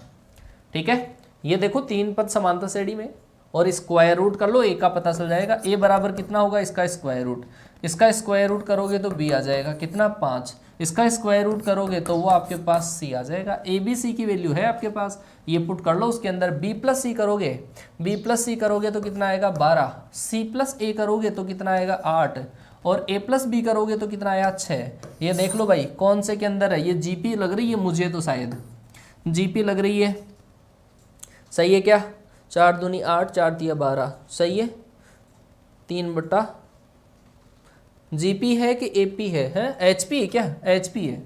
ठीक है, ये देखो 3 पद समांतर श्रेणी में और स्क्वायर रूट कर लो, ए का पता चल जाएगा। ए बराबर कितना होगा, इसका स्क्वायर रूट, इसका स्क्वायर रूट करोगे तो बी आ जाएगा कितना 5, इसका स्क्वायर रूट करोगे तो वो आपके पास सी आ जाएगा। ए बी सी की वैल्यू है आपके पास, ये पुट कर लो उसके अंदर। बी प्लस सी करोगे तो कितना आएगा 12, सी प्लस ए करोगे तो कितना आएगा 8 और ए प्लस बी करोगे तो कितना आया 6। ये देख लो भाई कौन से के अंदर है, ये जीपी लग रही है मुझे, तो शायद जीपी लग रही है। सही है क्या, 4 दूनी 8, 4 तिया 12, सही है। 3 बटा जीपी है कि एपी है एचपी है क्या, एचपी है,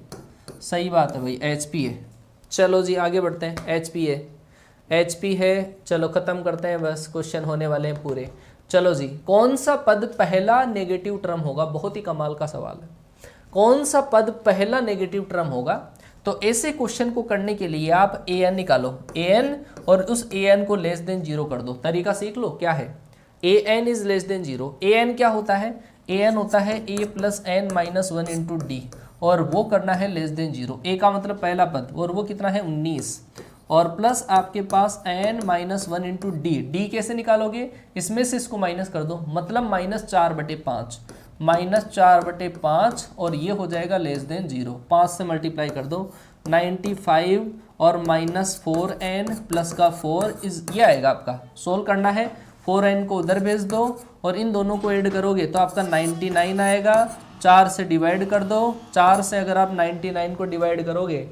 सही बात है भाई एचपी है। चलो जी आगे बढ़ते हैं, एचपी है। HP है। चलो खत्म करते हैं, बस क्वेश्चन होने वाले हैं पूरे। चलो जी, कौन सा पद पहला नेगेटिव टर्म होगा? बहुत ही कमाल का सवाल है। कौन सा पद पहला नेगेटिव टर्म होगा? तो ऐसे क्वेश्चन को करने के लिए आप an निकालो, an और उस an को लेस देन 0 कर दो। तरीका सीख लो क्या है। an is less than 0। an क्या होता है? an होता है a plus N minus 1 into D, और वो करना है लेस देन 0। a का मतलब पहला पद, और वो कितना है 19, और प्लस आपके पास n minus 1 into D. D कैसे निकालोगे? इसमें से इसको माइनस कर दो, मतलब -4/5, -4/5, और ये हो जाएगा लेस देन 0। 5 से मल्टीप्लाई कर दो, 95 और -4n प्लस का 4 इज ये आएगा आपका। सोल्व करना है, 4n को उधर भेज दो और इन दोनों को ऐड करोगे तो आपका 99 आएगा। 4 से डिवाइड कर दो, 4 से अगर आप 99 को डिवाइड करोगे,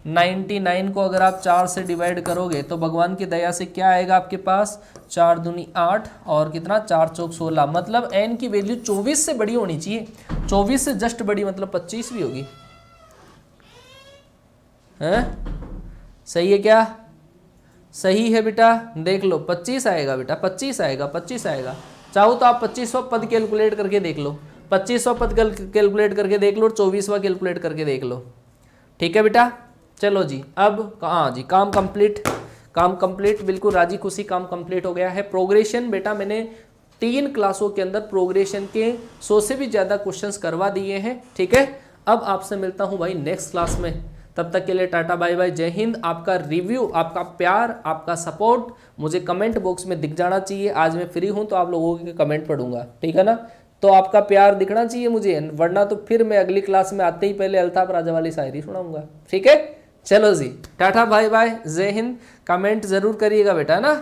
99 को अगर आप 4 से डिवाइड करोगे तो भगवान की दया से क्या आएगा आपके पास? 4 दूनी 8 और कितना 4 चौक 16, मतलब n की वैल्यू 24 से बड़ी होनी चाहिए। 24 से जस्ट बड़ी मतलब 25 भी होगी, हैं? सही है क्या? सही है बेटा, देख लो 25 आएगा बेटा, 25 आएगा, 25 आएगा। चाहो तो आप 25वां पद कैलकुलेट करके देख लो, 25वां पद कैलकुलेट करके देख लो और 24वां कैलकुलेट करके देख लो। ठीक है बेटा, चलो जी, अब हाँ जी, काम कंप्लीट, काम कंप्लीट, बिल्कुल राजी खुशी काम कंप्लीट हो गया है। प्रोग्रेशन बेटा मैंने 3 क्लासों के अंदर प्रोग्रेशन के 100 से भी ज़्यादा क्वेश्चंस करवा दिए हैं। ठीक है, अब आपसे मिलता हूँ भाई नेक्स्ट क्लास में। तब तक के लिए टाटा बाय बाय, जय हिंद। आपका रिव्यू, आपका प्यार, आपका सपोर्ट मुझे कमेंट बॉक्स में दिख जाना चाहिए। आज मैं फ्री हूँ तो आप लोगों के कमेंट पढ़ूंगा, ठीक है ना? तो आपका प्यार दिखना चाहिए मुझे, वरना तो फिर मैं अगली क्लास में आते ही पहले अल्ताफ राजा वाली शायरी सुनाऊंगा। ठीक है, चलो जी, टाटा बाय बाय, जय हिंद। कमेंट जरूर करिएगा बेटा ना।